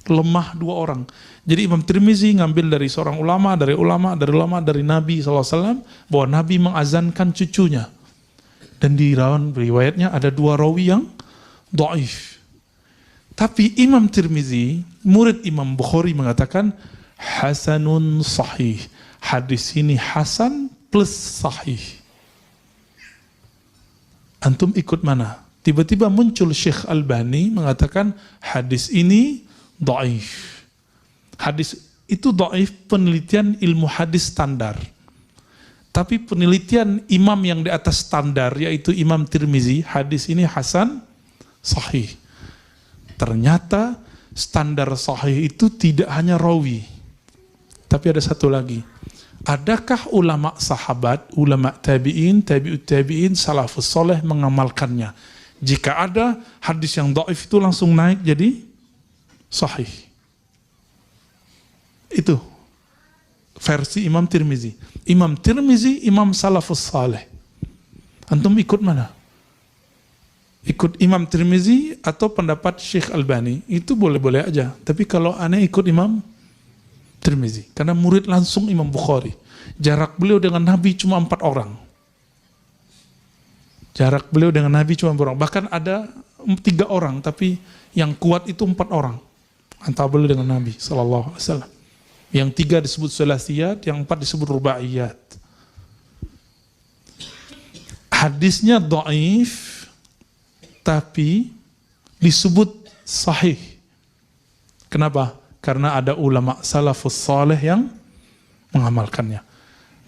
Lemah 2 orang. Jadi Imam Tirmizi ngambil dari seorang ulama, dari Nabi SAW, bahwa Nabi mengazankan cucunya. Dan di riwayatnya ada 2 rawi yang dhaif. Tapi Imam Tirmizi, murid Imam Bukhari mengatakan, hasanun sahih. Hadis ini hasan plus sahih. Antum ikut mana? Tiba-tiba muncul Syekh Albani mengatakan, hadis ini dhaif. Hadis itu dhaif penelitian ilmu hadis standar. Tapi penelitian imam yang di atas standar, yaitu Imam Tirmizi, hadis ini hasan sahih. Ternyata standar sahih itu tidak hanya rawi. Tapi ada satu lagi. Adakah ulama sahabat, ulama tabi'in, tabi'ut tabi'in, salafus soleh mengamalkannya? Jika ada, hadis yang dhaif itu langsung naik jadi sahih. Itu versi Imam Tirmizi. Imam Tirmizi, Imam salafus saleh. Antum ikut mana? Ikut Imam Tirmizi atau pendapat Syekh Albani? Itu boleh-boleh aja. Tapi kalau aneh ikut Imam Tirmizi. Karena murid langsung Imam Bukhari. Jarak beliau dengan Nabi cuma 4 orang. Jarak beliau dengan Nabi cuma 4 orang. Bahkan ada 3 orang, tapi yang kuat itu 4 orang. Antara beliau dengan Nabi SAW. Yang 3 disebut sulasiyat, yang 4 disebut rubaiyat. Hadisnya dhaif, tapi disebut sahih. Kenapa? Karena ada ulama salafus saleh yang mengamalkannya.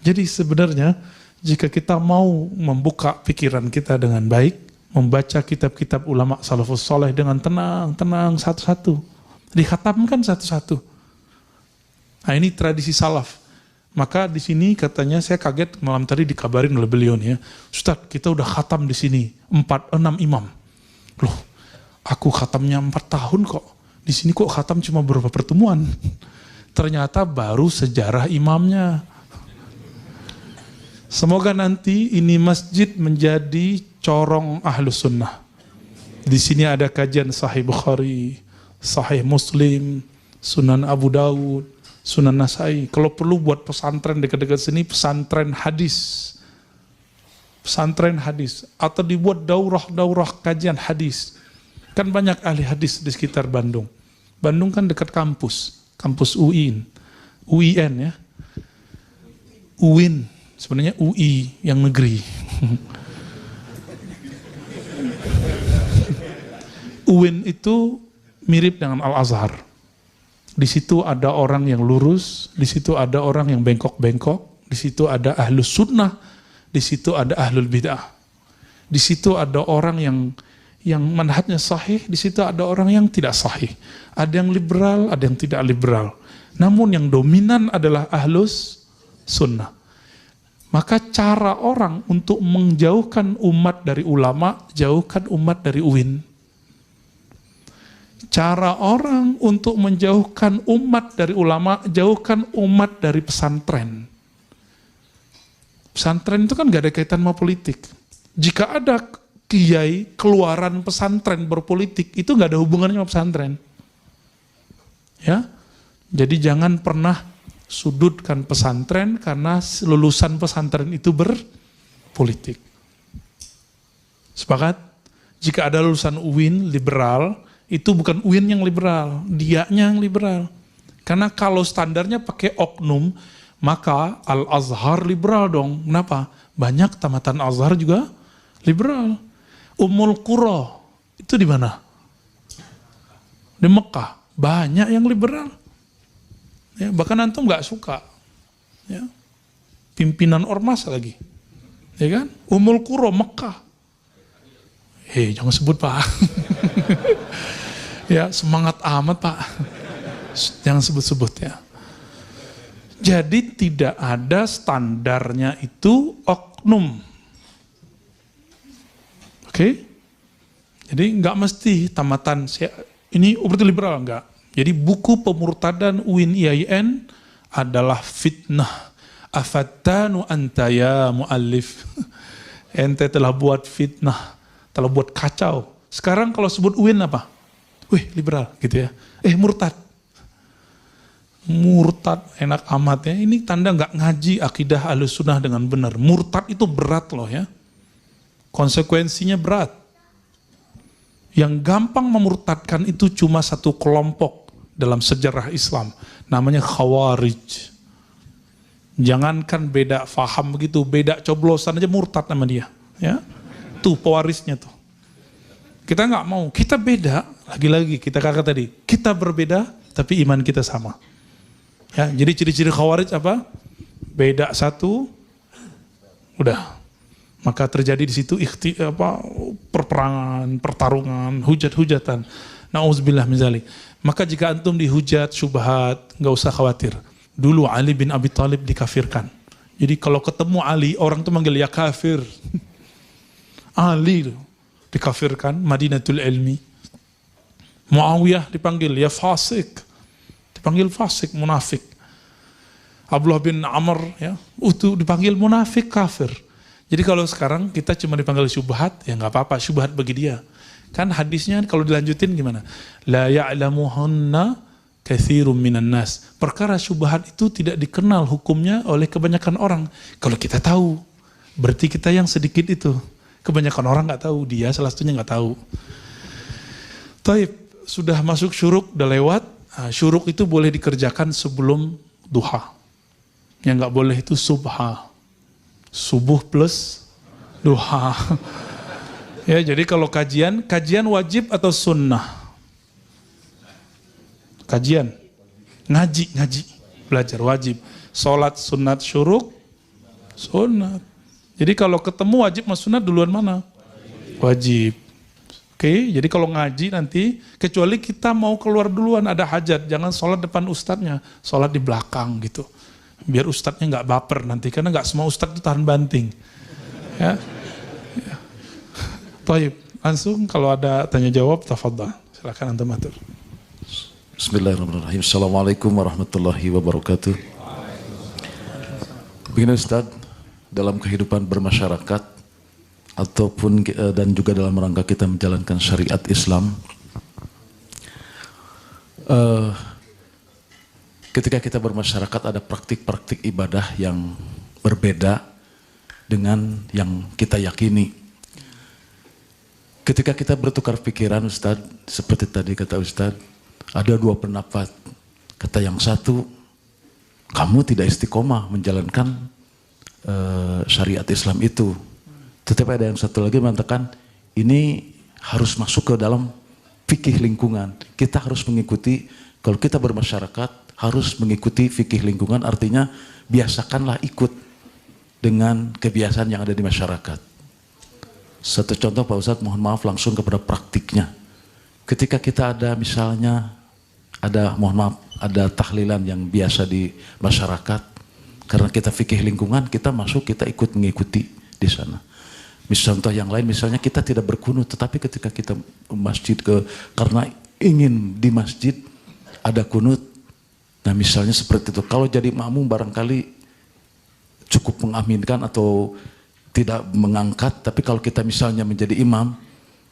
Jadi sebenarnya jika kita mau membuka pikiran kita dengan baik, membaca kitab-kitab ulama salafus saleh dengan tenang satu-satu, dikhatamkan satu-satu. Nah ini tradisi salaf. Maka di sini katanya saya kaget malam tadi dikabarin oleh beliau nih ya, Ustaz kita udah khatam di sini 4-6 imam. Loh, aku khatamnya 4 tahun kok. Di sini kok khatam cuma beberapa pertemuan. Ternyata baru sejarah imamnya. Semoga nanti ini masjid menjadi corong ahlus sunnah. Di sini ada kajian Sahih Bukhari, Sahih Muslim, Sunan Abu Daud, Sunan Nasai. Kalau perlu buat pesantren dekat-dekat sini, pesantren hadis. Pesantren hadis. Atau dibuat daurah kajian hadis. Kan banyak ahli hadis di sekitar Bandung. Bandung kan dekat kampus. Kampus UIN. UIN ya. UIN. Sebenarnya UI yang negeri. UIN itu mirip dengan Al-Azhar. Di situ ada orang yang lurus, di situ ada orang yang bengkok-bengkok, di situ ada ahlus sunnah, di situ ada ahlul bid'ah. Di situ ada orang yang manhajnya sahih, di situ ada orang yang tidak sahih. Ada yang liberal, ada yang tidak liberal. Namun yang dominan adalah ahlus sunnah. Maka cara orang untuk menjauhkan umat dari ulama, jauhkan umat dari UIN. Cara orang untuk menjauhkan umat dari ulama, jauhkan umat dari pesantren. Pesantren itu kan gak ada kaitan sama politik. Jika ada kiai keluaran pesantren berpolitik, itu gak ada hubungannya sama pesantren. Ya, jadi jangan pernah sudutkan pesantren karena lulusan pesantren itu berpolitik. Sepakat? Jika ada lulusan UIN liberal, itu bukan UIN yang liberal, dianya yang liberal. Karena kalau standarnya pakai oknum, maka Al-Azhar liberal dong. Kenapa? Banyak tamatan Azhar juga liberal. Ummul Qura itu di mana? Di Mekah. Banyak yang liberal. Ya, bahkan antum nggak suka. Ya. Pimpinan ormas lagi. Ya kan? Ummul Qura Mekah. Hei, jangan sebut Pak. Ya, semangat amat Pak. Jangan sebut-sebut ya. Jadi tidak ada standarnya itu oknum. Oke? Jadi nggak mesti tamatan ini berarti liberal, enggak. Jadi buku pemurtadan UIN IAIN adalah fitnah. Afattanu anta ya muallif. Ente telah buat fitnah, telah buat kacau. Sekarang kalau sebut UIN apa? Wih, liberal gitu ya. Murtad. Murtad enak amat ya. Ini tanda nggak ngaji akidah Ahlussunnah dengan benar. Murtad itu berat loh ya. Konsekuensinya berat. Yang gampang memurtadkan itu cuma satu kelompok dalam sejarah Islam. Namanya Khawarij. Jangankan beda faham begitu, beda coblosan aja murtad nama dia. Ya, tuh pewarisnya tuh. Kita nggak mau, kita beda. Lagi-lagi kita kata tadi, kita berbeda tapi iman kita sama. Ya, jadi ciri-ciri Khawarij apa? Beda satu, udah. Maka terjadi di situ perperangan, pertarungan, hujat-hujatan. Nauzubillah min dzalik. Maka jika antum dihujat, syubhat, nggak usah khawatir. Dulu Ali bin Abi Thalib dikafirkan. Jadi kalau ketemu Ali, orang tuh manggil ya kafir. Ali dikafirkan, Madinatul Ilmi. Muawiyah dipanggil ya fasik. Dipanggil fasik, munafik. Abdullah bin Amr ya, itu dipanggil munafik, kafir. Jadi kalau sekarang kita cuma dipanggil syubhat, ya nggak apa-apa, syubhat bagi dia. Kan hadisnya kalau dilanjutin gimana? La ya'lamuhunna katsirun minan nas. Perkara syubhat itu tidak dikenal hukumnya oleh kebanyakan orang. Kalau kita tahu, berarti kita yang sedikit itu. Kebanyakan orang nggak tahu, dia salah satunya nggak tahu. Taib, sudah masuk syuruk, udah lewat. Nah, syuruk itu boleh dikerjakan sebelum duha. Yang nggak boleh itu subha. Subuh plus duha. Ya, jadi kalau kajian wajib atau sunnah? Kajian, ngaji, belajar wajib. Sholat sunat syuruk, sunat. Jadi kalau ketemu wajib sama sunat duluan mana? Wajib. Oke, jadi kalau ngaji nanti, kecuali kita mau keluar duluan ada hajat, jangan sholat depan ustadznya, sholat di belakang gitu. Biar ustadznya nggak baper nanti, karena nggak semua ustadz itu tahan banting. Ya. Baik, langsung kalau ada tanya jawab, tafadhal. Silakan antum atur. Bismillahirrahmanirrahim. Assalamualaikum warahmatullahi wabarakatuh. Begini Ustadz, dalam kehidupan bermasyarakat ataupun dan juga dalam rangka kita menjalankan syariat Islam, ketika kita bermasyarakat ada praktik-praktik ibadah yang berbeda dengan yang kita yakini. Ketika kita bertukar pikiran Ustadz, seperti tadi kata Ustadz, ada dua pendapat. Kata yang satu, kamu tidak istiqomah menjalankan syariat Islam itu. Tetapi ada yang satu lagi mengatakan, ini harus masuk ke dalam fikih lingkungan. Kita harus mengikuti, kalau kita bermasyarakat, harus mengikuti fikih lingkungan, artinya biasakanlah ikut dengan kebiasaan yang ada di masyarakat. Satu contoh Pak Ustadz, mohon maaf langsung kepada praktiknya. Ketika kita ada misalnya, ada tahlilan yang biasa di masyarakat, karena kita fikih lingkungan, kita masuk, kita ikut mengikuti di sana. Misal contoh yang lain, misalnya kita tidak berkunut, tetapi ketika kita masjid karena ingin di masjid ada kunut, nah misalnya seperti itu. Kalau jadi makmum barangkali cukup mengaminkan atau tidak mengangkat, tapi kalau kita misalnya menjadi imam,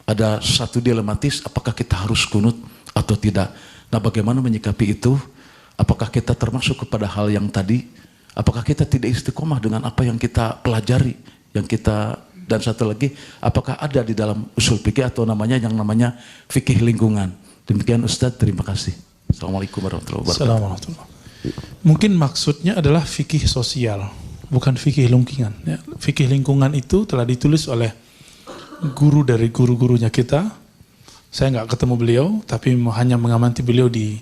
ada satu dilematis, apakah kita harus kunut atau tidak. Nah bagaimana menyikapi itu? Apakah kita termasuk kepada hal yang tadi? Apakah kita tidak istiqomah dengan apa yang kita pelajari, dan satu lagi, apakah ada di dalam usul fikih atau yang namanya fikih lingkungan? Demikian Ustadz, terima kasih. Assalamualaikum warahmatullahi wabarakatuh. Assalamualaikum. Mungkin maksudnya adalah fikih sosial, bukan fikih lingkungan. Ya, fikih lingkungan itu telah ditulis oleh guru dari guru-gurunya kita. Saya nggak ketemu beliau, tapi hanya mengamati beliau di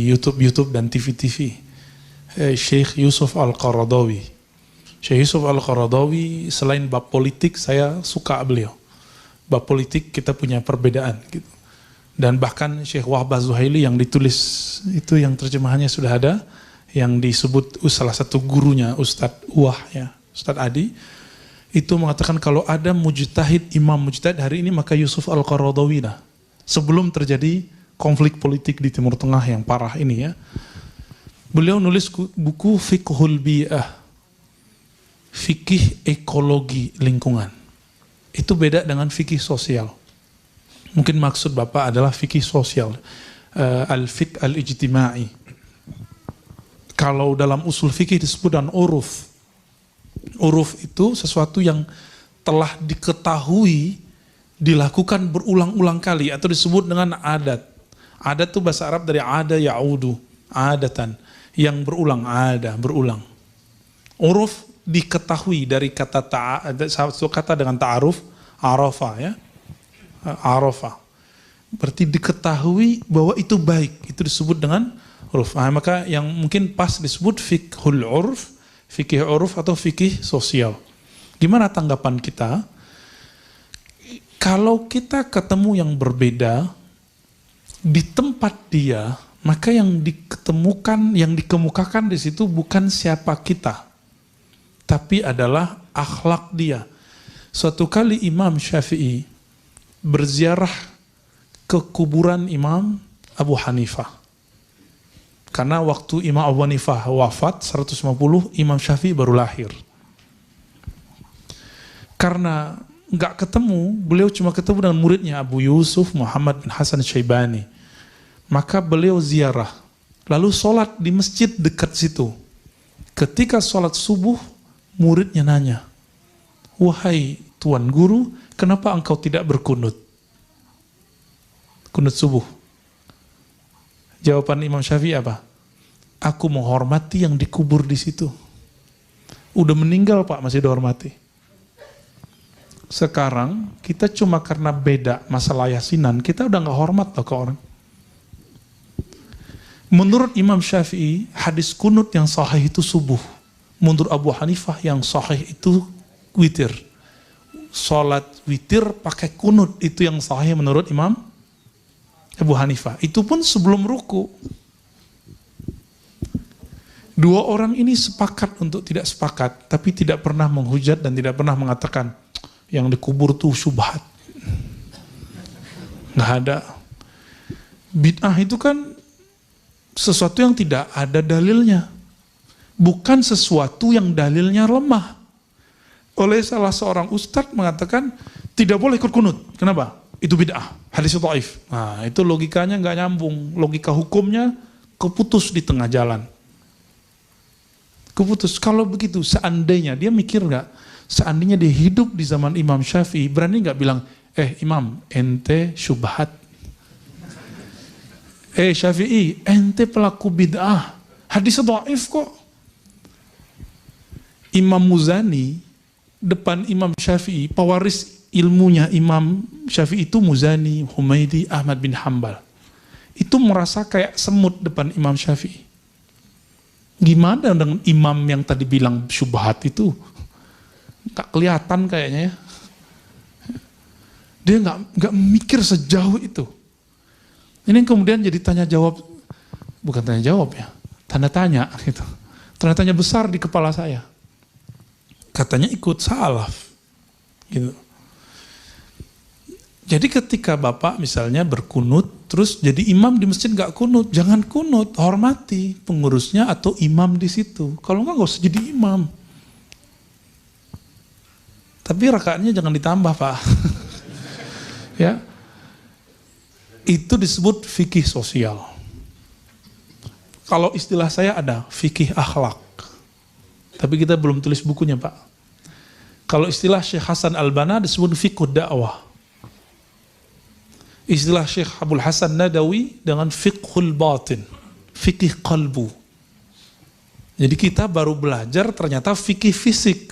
YouTube dan TV-TV. Syekh Yusuf Al-Qaradawi. Syekh Yusuf Al-Qaradawi, selain bab politik, saya suka beliau. Bab politik kita punya perbedaan gitu. Dan bahkan Syekh Wahbah Zuhaili yang ditulis itu, yang terjemahannya sudah ada, yang disebut salah satu gurunya Ustadz Wah, ya, Ustadz Adi, itu mengatakan kalau ada mujtahid, imam mujtahid hari ini, maka Yusuf Al-Qaradawi lah. Sebelum terjadi konflik politik di Timur Tengah yang parah ini, ya. Beliau nulis buku Fiqhul Bi'ah, fikih ekologi lingkungan. Itu beda dengan fikih sosial. Mungkin maksud Bapak adalah fikih sosial, al-fiqh al-ijtima'i. Kalau dalam usul fikih disebut dan uruf. Uruf itu sesuatu yang telah diketahui dilakukan berulang-ulang kali, atau disebut dengan adat. Adat itu bahasa Arab dari ada ya'udu, adatan, yang berulang, berulang. Uruf diketahui dari kata satu kata dengan ta'aruf, arafa, ya. Arafa. Berarti diketahui bahwa itu baik, itu disebut dengan uruf. Maka yang mungkin pas disebut fiqhul urf, fikih uruf atau fikih sosial. Gimana tanggapan kita? Kalau kita ketemu yang berbeda di tempat dia, maka yang diketemukan, yang dikemukakan di situ bukan siapa kita, tapi adalah akhlak dia. Suatu kali Imam Syafi'i berziarah ke kuburan Imam Abu Hanifah. Karena waktu Imam Abu Hanifah wafat 150, Imam Syafi'i baru lahir. Karena nggak ketemu, beliau cuma ketemu dengan muridnya Abu Yusuf Muhammad bin Hasan Syaibani. Maka beliau ziarah, lalu sholat di masjid dekat situ. Ketika sholat subuh, muridnya nanya, "Wahai Tuan Guru, kenapa engkau tidak berkunut? Kunut subuh." Jawaban Imam Syafi'i apa? "Aku menghormati yang dikubur di situ. Udah meninggal Pak, masih dihormati." Sekarang kita cuma karena beda masalah yasinan, kita udah nggak hormat loh ke orang. Menurut Imam Syafi'i, hadis kunut yang sahih itu subuh. Menurut Abu Hanifah yang sahih itu witir. Salat witir pakai kunut itu yang sahih menurut Imam Abu Hanifah. Itu pun sebelum ruku. Dua orang ini sepakat untuk tidak sepakat, tapi tidak pernah menghujat dan tidak pernah mengatakan yang dikubur itu syubhat. Nggak ada. Bid'ah itu kan sesuatu yang tidak ada dalilnya, bukan sesuatu yang dalilnya lemah. Oleh salah seorang ustadz mengatakan tidak boleh ikut kunut. Kenapa? Itu bid'ah, hadis dhaif. Nah, itu logikanya nggak nyambung, logika hukumnya keputus di tengah jalan. Keputus. Kalau begitu, seandainya dia mikir nggak, seandainya dia hidup di zaman Imam Syafi'i, berani nggak bilang, Imam, ente syubhat. Syafi'i, ente pelaku bid'ah. Hadis dhaif kok. Imam Muzani, depan Imam Syafi'i, pewaris ilmunya Imam Syafi'i itu Muzani, Humaidi, Ahmad bin Hanbal. itu merasa kayak semut depan Imam Syafi'i. Gimana dengan imam yang tadi bilang syubhat itu? Gak kelihatan kayaknya ya. Dia nggak mikir sejauh itu. Ini kemudian jadi tanya jawab, bukan tanya jawab ya, tanda tanya gitu. Tanda tanya besar di kepala saya. Katanya ikut salaf, gitu. Jadi ketika Bapak misalnya berkunut, terus jadi imam di masjid nggak kunut, jangan kunut, hormati pengurusnya atau imam di situ. Kalau nggak usah jadi imam. Tapi rakaatnya jangan ditambah, Pak. Ya, itu disebut fikih sosial. Kalau istilah saya ada fikih akhlak, tapi kita belum tulis bukunya, Pak. Kalau istilah Syekh Hasan Al-Banna disebut fikih dakwah. Istilah Syekh Abdul Hasan Nadawi dengan fiqhul batin, fikih qalbu. Jadi kita baru belajar ternyata fikih fisik,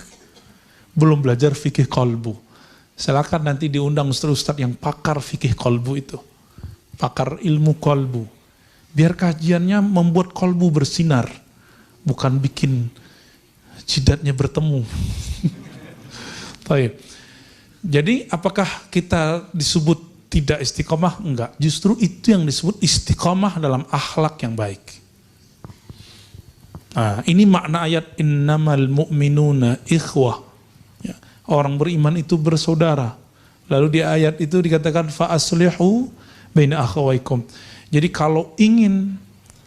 belum belajar fikih qalbu. Silakan nanti diundang ustaz-ustaz yang pakar fikih kolbu itu. Pakar ilmu kolbu. Biar kajiannya membuat kolbu bersinar. Bukan bikin jidatnya bertemu. Baik. Jadi apakah kita disebut tidak istiqomah? Enggak. Justru itu yang disebut istiqomah dalam akhlak yang baik. Nah, ini makna ayat innamal mu'minuna ikhwah. Orang beriman itu bersaudara. Lalu di ayat itu dikatakan fa aslihu baina akhawaikum. Jadi kalau ingin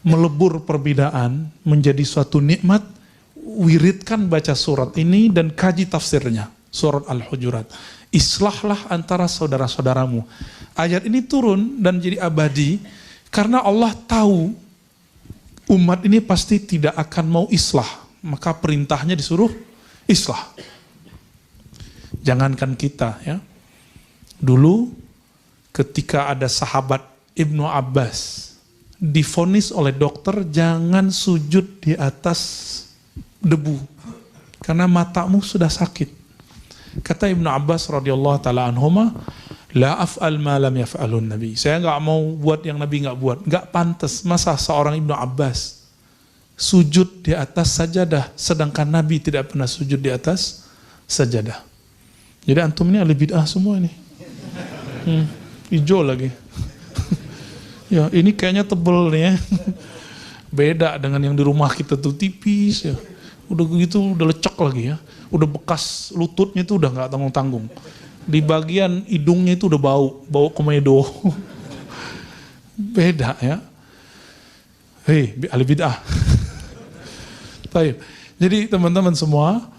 melebur perbedaan menjadi suatu nikmat, wiridkan baca surat ini dan kaji tafsirnya, surat Al-Hujurat. Islahlah antara saudara-saudaramu. Ayat ini turun dan jadi abadi karena Allah tahu umat ini pasti tidak akan mau islah, maka perintahnya disuruh islah. Jangankan kita ya. Dulu ketika ada sahabat Ibnu Abbas divonis oleh dokter jangan sujud di atas debu karena matamu sudah sakit. Kata Ibnu Abbas radhiyallahu taala anhuma, la af'al ma lam yaf'alun Nabi. Saya enggak mau buat yang Nabi enggak buat. Enggak pantas masa seorang Ibnu Abbas sujud di atas sajadah sedangkan Nabi tidak pernah sujud di atas sajadah. Jadi antum ini ahli bid'ah semua ini. Hijau lagi. Ya ini kayaknya tebel nih ya. Beda dengan yang di rumah kita tuh tipis ya. Udah gitu udah lecek lagi ya. Udah bekas lututnya itu udah gak tanggung-tanggung. Di bagian hidungnya itu udah bau komedo. Beda ya. Hei ahli bid'ah. Baik. Jadi teman-teman semua,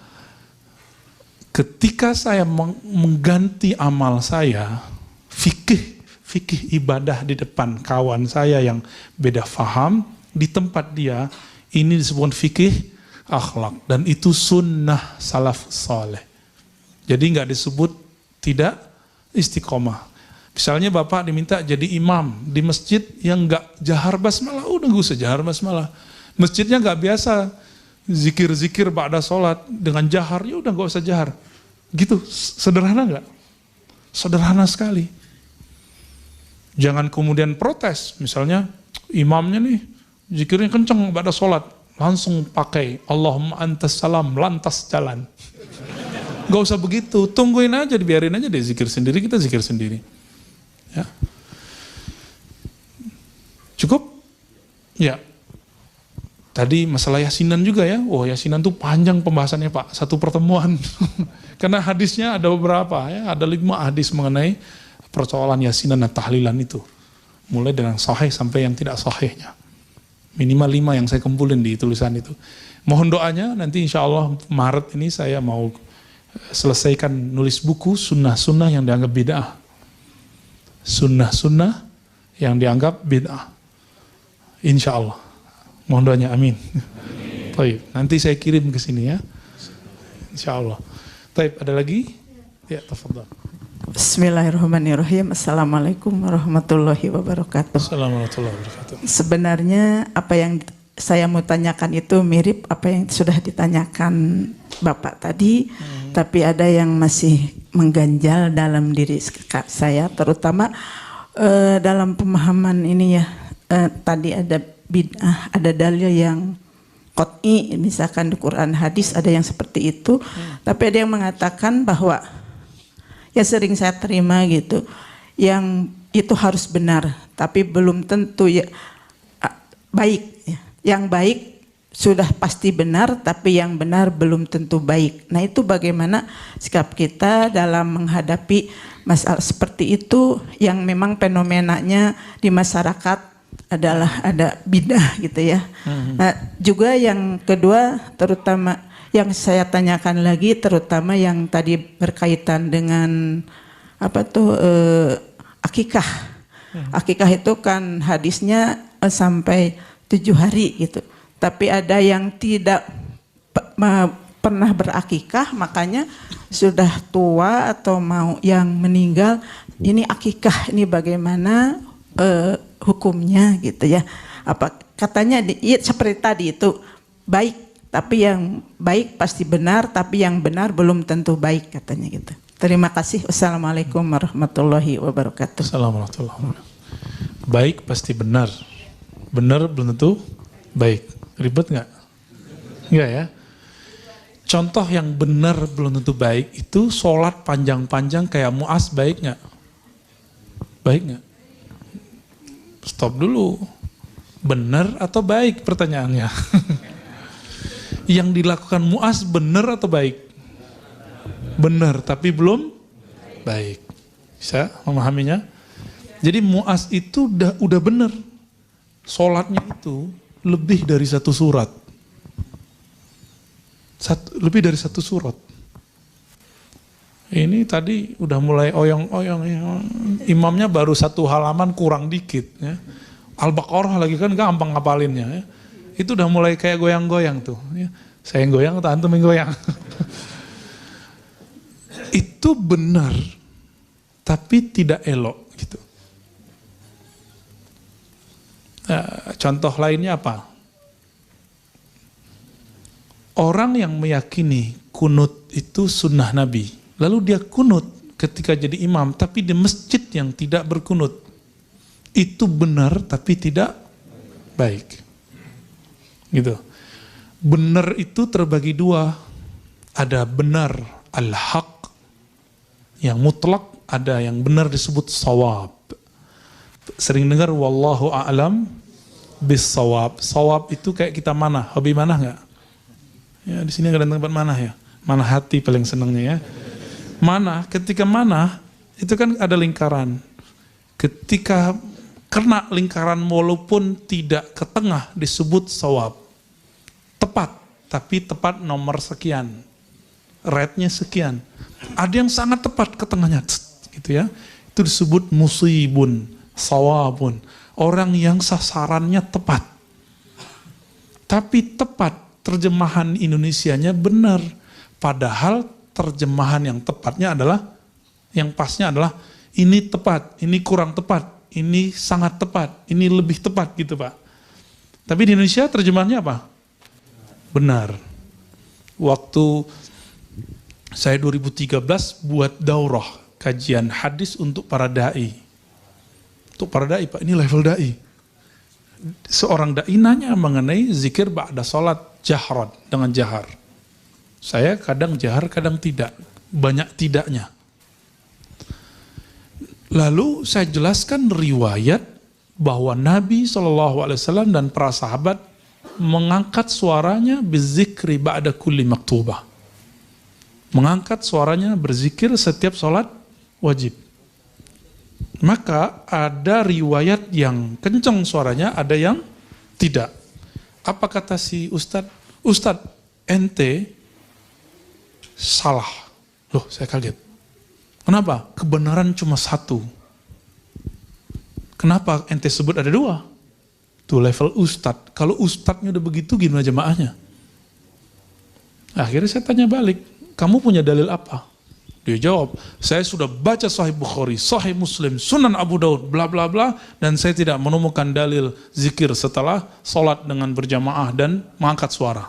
ketika saya mengganti amal saya, fikih ibadah di depan kawan saya yang beda faham, di tempat dia, ini disebut fikih akhlak. Dan itu sunnah salaf saleh. Jadi nggak disebut tidak istiqomah. Misalnya Bapak diminta jadi imam di masjid yang nggak jahar basmalah, udah nggak usah jahar basmalah. Masjidnya nggak biasa zikir-zikir ba'da sholat dengan jahar, ya udah nggak usah jahar. Gitu, sederhana nggak? Sederhana sekali. Jangan kemudian protes, misalnya imamnya nih zikirnya kenceng ba'da sholat, langsung pakai Allahumma antas salam, lantas jalan. Nggak usah begitu, tungguin aja, dibiarin aja dia zikir sendiri, kita zikir sendiri. Ya. Cukup? Ya. Tadi masalah yasinan juga ya. Oh, yasinan tuh panjang pembahasannya Pak, satu pertemuan. Karena hadisnya ada beberapa ya, ada 5 hadis mengenai persoalan yasinan dan tahlilan itu. Mulai dengan sahih sampai yang tidak sahihnya. Minimal 5 yang saya kumpulin di tulisan itu. Mohon doanya nanti insya Allah Maret ini saya mau selesaikan nulis buku sunnah-sunnah yang dianggap bid'ah. Sunnah-sunnah yang dianggap bid'ah. Insya Allah. Mohon doanya, amin. Baik, nanti saya kirim ke sini ya. Insya Allah. Baik, ada lagi? Ya, tafadhal. Bismillahirrahmanirrahim. Assalamualaikum warahmatullahi wabarakatuh. Assalamualaikum warahmatullahi wabarakatuh. Sebenarnya apa yang saya mau tanyakan itu mirip apa yang sudah ditanyakan Bapak tadi, tapi ada yang masih mengganjal dalam diri saya, terutama dalam pemahaman ini ya, tadi ada bid'ah, ada dalil yang qot'i, misalkan di Quran hadis ada yang seperti itu, tapi ada yang mengatakan bahwa ya sering saya terima gitu, yang itu harus benar, tapi belum tentu ya baik. Yang baik sudah pasti benar, tapi yang benar belum tentu baik. Nah, itu bagaimana sikap kita dalam menghadapi masalah seperti itu yang memang fenomenanya di masyarakat adalah ada bidah gitu ya. Nah, juga yang kedua, terutama yang saya tanyakan lagi, terutama yang tadi berkaitan dengan apa tuh akikah. Akikah itu kan hadisnya sampai 7 hari gitu. Tapi ada yang tidak pernah berakikah, makanya sudah tua atau mau yang meninggal, ini akikah ini bagaimana hukumnya gitu ya. Apa katanya ya, seperti tadi itu baik, tapi yang baik pasti benar, tapi yang benar belum tentu baik katanya gitu. Terima kasih. Wassalamualaikum warahmatullahi wabarakatuh. Assalamualaikum warahmatullahi wabarakatuh. Baik pasti benar, benar belum tentu baik. Ribet nggak? Nggak ya. Contoh yang benar belum tentu baik itu sholat panjang-panjang kayak Mu'az, baik nggak? Baik nggak? Stop dulu. Benar atau baik pertanyaannya? Yang dilakukan Mu'az benar atau baik? Benar, tapi belum baik. Bisa memahaminya? Jadi Mu'az itu udah benar. Sholatnya itu lebih dari 1 surat. Lebih dari 1 surat. Ini tadi udah mulai oyong-oyong. Imamnya baru 1 halaman kurang dikit. Ya. Al-Baqarah lagi kan gampang ngapalinnya. Ya. Itu udah mulai kayak goyang-goyang tuh. Ya. Saya yang goyang, antum yang goyang. Itu benar, tapi tidak elok gitu. Nah, contoh lainnya apa? Orang yang meyakini kunut itu sunnah Nabi, lalu dia kunut ketika jadi imam, tapi di masjid yang tidak berkunut, itu benar tapi tidak baik. Gitu. Benar itu terbagi 2, ada benar al-haq yang mutlak, ada yang benar disebut shawab. Sering dengar wallahu a'lam bis shawab. Shawab itu kayak kita manah, hobi manah nggak? Ya di sini ada tempat manah ya. Manah hati paling senangnya ya. Manah, ketika manah itu kan ada lingkaran. Ketika kena lingkaran walaupun tidak ke tengah disebut shawab. Tepat, tapi tepat nomor sekian. Rate-nya sekian. Ada yang sangat tepat ke tengahnya, gitu ya. Itu disebut musibun, sawabun. Orang yang sasarannya tepat. Tapi tepat, terjemahan Indonesianya benar. Padahal terjemahan yang tepatnya adalah, yang pasnya adalah ini tepat, ini kurang tepat, ini sangat tepat, ini lebih tepat gitu Pak. Tapi di Indonesia terjemahannya apa? Benar. Waktu saya 2013 buat daurah kajian hadis untuk para da'i. Untuk para da'i Pak, ini level da'i. Seorang da'i nanya mengenai zikir ba'da sholat jahran, dengan jahar. Saya kadang jahar, kadang tidak. Banyak tidaknya. Lalu saya jelaskan riwayat bahwa Nabi SAW dan para sahabat mengangkat suaranya berzikri ba'da kulli maktubah. Mengangkat suaranya berzikir setiap sholat wajib. Maka ada riwayat yang kencang suaranya, ada yang tidak. Apa kata si Ustadz? Ustadz, ente salah. Loh, saya kaget. Kenapa? Kebenaran cuma 1. Kenapa ente sebut ada 2? Itu level Ustadz. Kalau Ustadznya udah begitu, gimana jemaahnya? Akhirnya saya tanya balik, kamu punya dalil apa? Dia jawab, saya sudah baca Sahih Bukhari, Sahih Muslim, Sunan Abu Daud, bla bla bla, dan saya tidak menemukan dalil zikir setelah sholat dengan berjamaah dan mengangkat suara.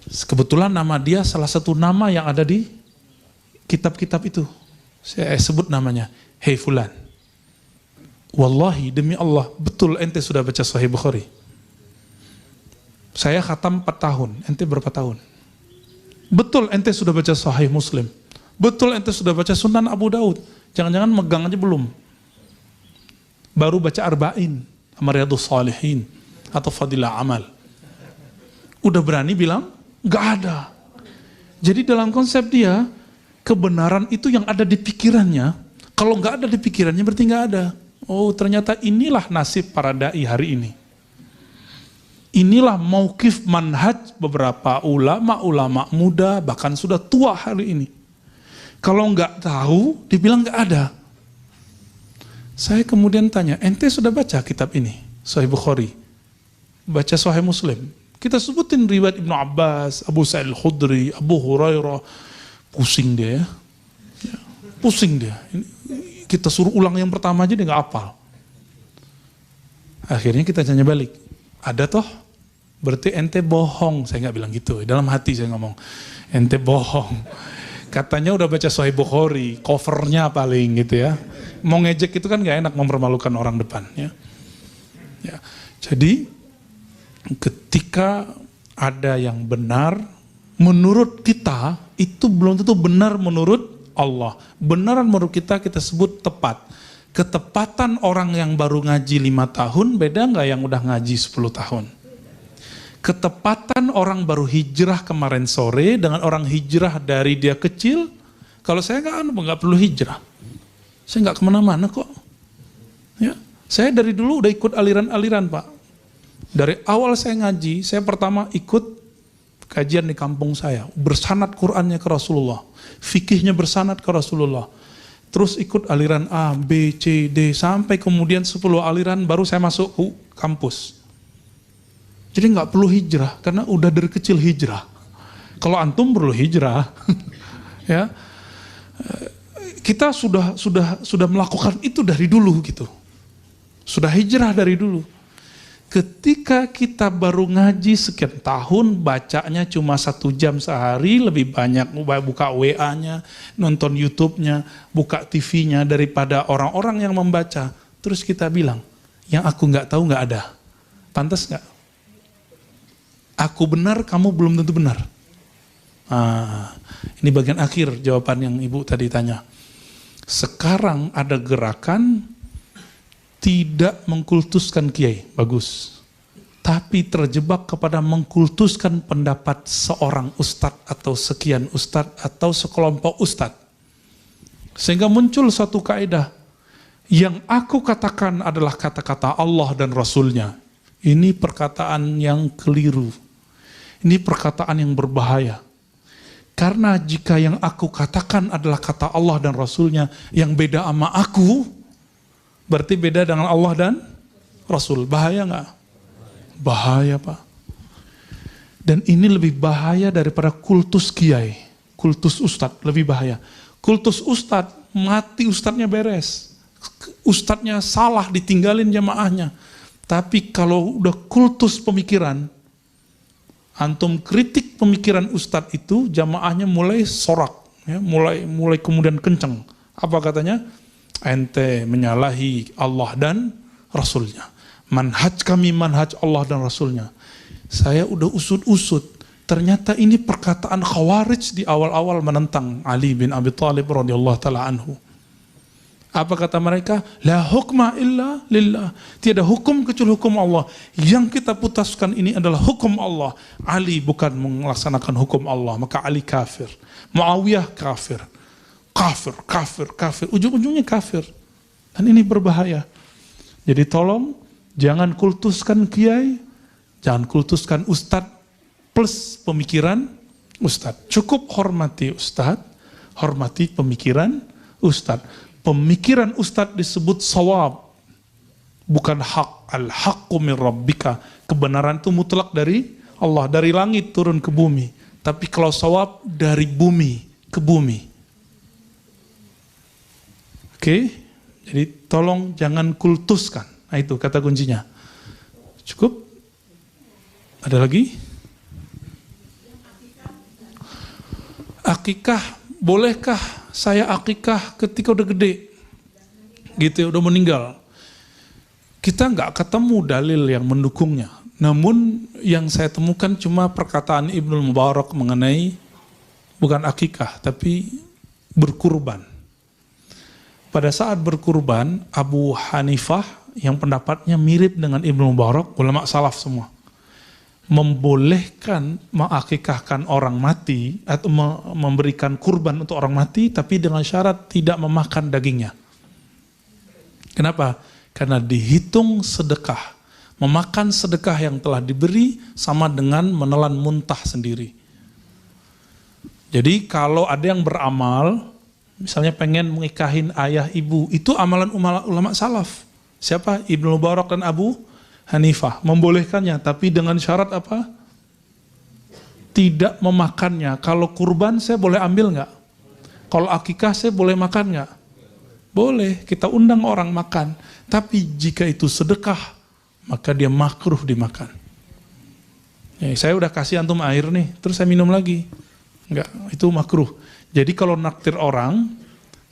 Kebetulan nama dia salah satu nama yang ada di kitab-kitab itu. Saya sebut namanya, Hei Fulan. Wallahi demi Allah, betul ente sudah baca Sahih Bukhari? Saya khatam 4 tahun, ente berapa tahun? Betul ente sudah baca Sahih Muslim? Betul ente sudah baca Sunan Abu Daud? Jangan-jangan megang aja belum? Baru baca Arba'in, sama Riyadhus Shalihin, atau Fadilah Amal. Udah berani bilang, gak ada. Jadi dalam konsep dia, kebenaran itu yang ada di pikirannya. Kalau gak ada di pikirannya berarti gak ada. Oh, ternyata inilah nasib para da'i hari ini. Inilah mauqif manhaj beberapa ulama-ulama muda, bahkan sudah tua hari ini. Kalau nggak tahu, dibilang nggak ada. Saya kemudian tanya, ente sudah baca kitab ini, Sahih Bukhari? Baca Sahih Muslim? Kita sebutin riwayat Ibnu Abbas, Abu Sa'id Al-Khudri, Abu Hurairah. Pusing dia ya. Pusing dia. Kita suruh ulang yang pertama aja dia nggak hafal. Akhirnya kita tanya balik, ada toh? Berarti ente bohong. Saya nggak bilang gitu, dalam hati saya ngomong, ente bohong. Katanya udah baca Sahih Bukhari, covernya paling gitu ya. Mau ngejek itu kan nggak enak, mempermalukan orang depan ya. Ya. Jadi ketika ada yang benar menurut kita, itu belum tentu benar menurut Allah. Benaran menurut kita sebut tepat. Ketepatan orang yang baru ngaji 5 tahun beda nggak yang udah ngaji 10 tahun? Ketepatan orang baru hijrah kemarin sore dengan orang hijrah dari dia kecil, kalau saya nggak perlu hijrah. Saya nggak kemana-mana kok. Ya, saya dari dulu udah ikut aliran-aliran Pak. Dari awal saya ngaji, saya pertama ikut kajian di kampung saya, bersanad Qur'annya ke Rasulullah, fikihnya bersanad ke Rasulullah. Terus ikut aliran A, B, C, D, sampai kemudian 10 aliran baru saya masuk ke kampus. Jadi nggak perlu hijrah, karena udah dari kecil hijrah. Kalau antum perlu hijrah, ya kita sudah melakukan itu dari dulu gitu, sudah hijrah dari dulu. Ketika kita baru ngaji sekian tahun, bacanya cuma 1 jam sehari, lebih banyak buka WA-nya, nonton YouTube-nya, buka TV-nya daripada orang-orang yang membaca. Terus kita bilang, yang aku nggak tahu nggak ada. Pantas nggak? Aku benar, kamu belum tentu benar. Ini bagian akhir jawaban yang Ibu tadi tanya. Sekarang ada gerakan tidak mengkultuskan kiai, bagus. Tapi terjebak kepada mengkultuskan pendapat seorang ustadz atau sekian ustadz atau sekelompok ustadz. Sehingga muncul satu kaidah, yang aku katakan adalah kata-kata Allah dan Rasulnya. Ini perkataan yang keliru. Ini perkataan yang berbahaya. Karena jika yang aku katakan adalah kata Allah dan Rasulnya, yang beda sama aku, berarti beda dengan Allah dan Rasul. Bahaya nggak? Bahaya Pak. Dan ini lebih bahaya daripada kultus kiai, kultus ustadz, lebih bahaya. Kultus ustadz, mati ustadznya beres. Ustadznya salah, ditinggalin jamaahnya. Tapi kalau udah kultus pemikiran, antum kritik pemikiran ustadz itu, jamaahnya mulai sorak, ya, mulai kemudian kenceng. Apa katanya? Ente menyalahi Allah dan Rasulnya. Manhaj kami manhaj Allah dan Rasulnya. Saya udah usut-usut. Ternyata ini perkataan Khawarij di awal-awal menentang Ali bin Abi Thalib radhiyallahu taala anhu. Apa kata mereka? La hukma illa lillah. Tiada hukum kecuali hukum Allah. Yang kita putuskan ini adalah hukum Allah. Ali bukan melaksanakan hukum Allah, maka Ali kafir. Muawiyah kafir. Kafir. Ujung-ujungnya kafir. Dan ini berbahaya. Jadi tolong jangan kultuskan kiai, jangan kultuskan ustadz plus pemikiran ustadz. Cukup hormati ustadz, hormati pemikiran ustadz. Pemikiran ustadz disebut shawab, bukan hak. Al-haqqu min rabbika. Kebenaran itu mutlak dari Allah, dari langit turun ke bumi. Tapi kalau shawab dari bumi ke bumi. Oke? Jadi tolong jangan kultuskan. Nah itu kata kuncinya. Cukup? Ada lagi? Akikah, bolehkah saya akikah ketika udah gede? Gitu ya, udah meninggal. kita nggak ketemu dalil yang mendukungnya. Namun yang saya temukan cuma perkataan Ibnu Mubarak mengenai bukan akikah tapi berkurban. Pada saat berkurban, Abu Hanifah yang pendapatnya mirip dengan Ibnu Mubarak, ulama salaf semua, membolehkan mengakikahkan orang mati atau memberikan kurban untuk orang mati, tapi dengan syarat tidak memakan dagingnya. Kenapa? Karena dihitung sedekah. Memakan sedekah yang telah diberi sama dengan menelan muntah sendiri. Jadi kalau ada yang beramal, misalnya pengen mengikahin ayah ibu, itu amalan ulama salaf. Siapa? Ibnu Mubarak dan Abu Hanifah membolehkannya, tapi dengan syarat apa? Tidak memakannya. Kalau kurban saya boleh ambil nggak? Kalau akikah saya boleh makan nggak? Boleh, kita undang orang makan. Tapi jika itu sedekah, maka dia makruh dimakan. Ya, saya udah kasih antum air nih, terus saya minum lagi. Enggak, itu makruh. Jadi kalau naktir orang,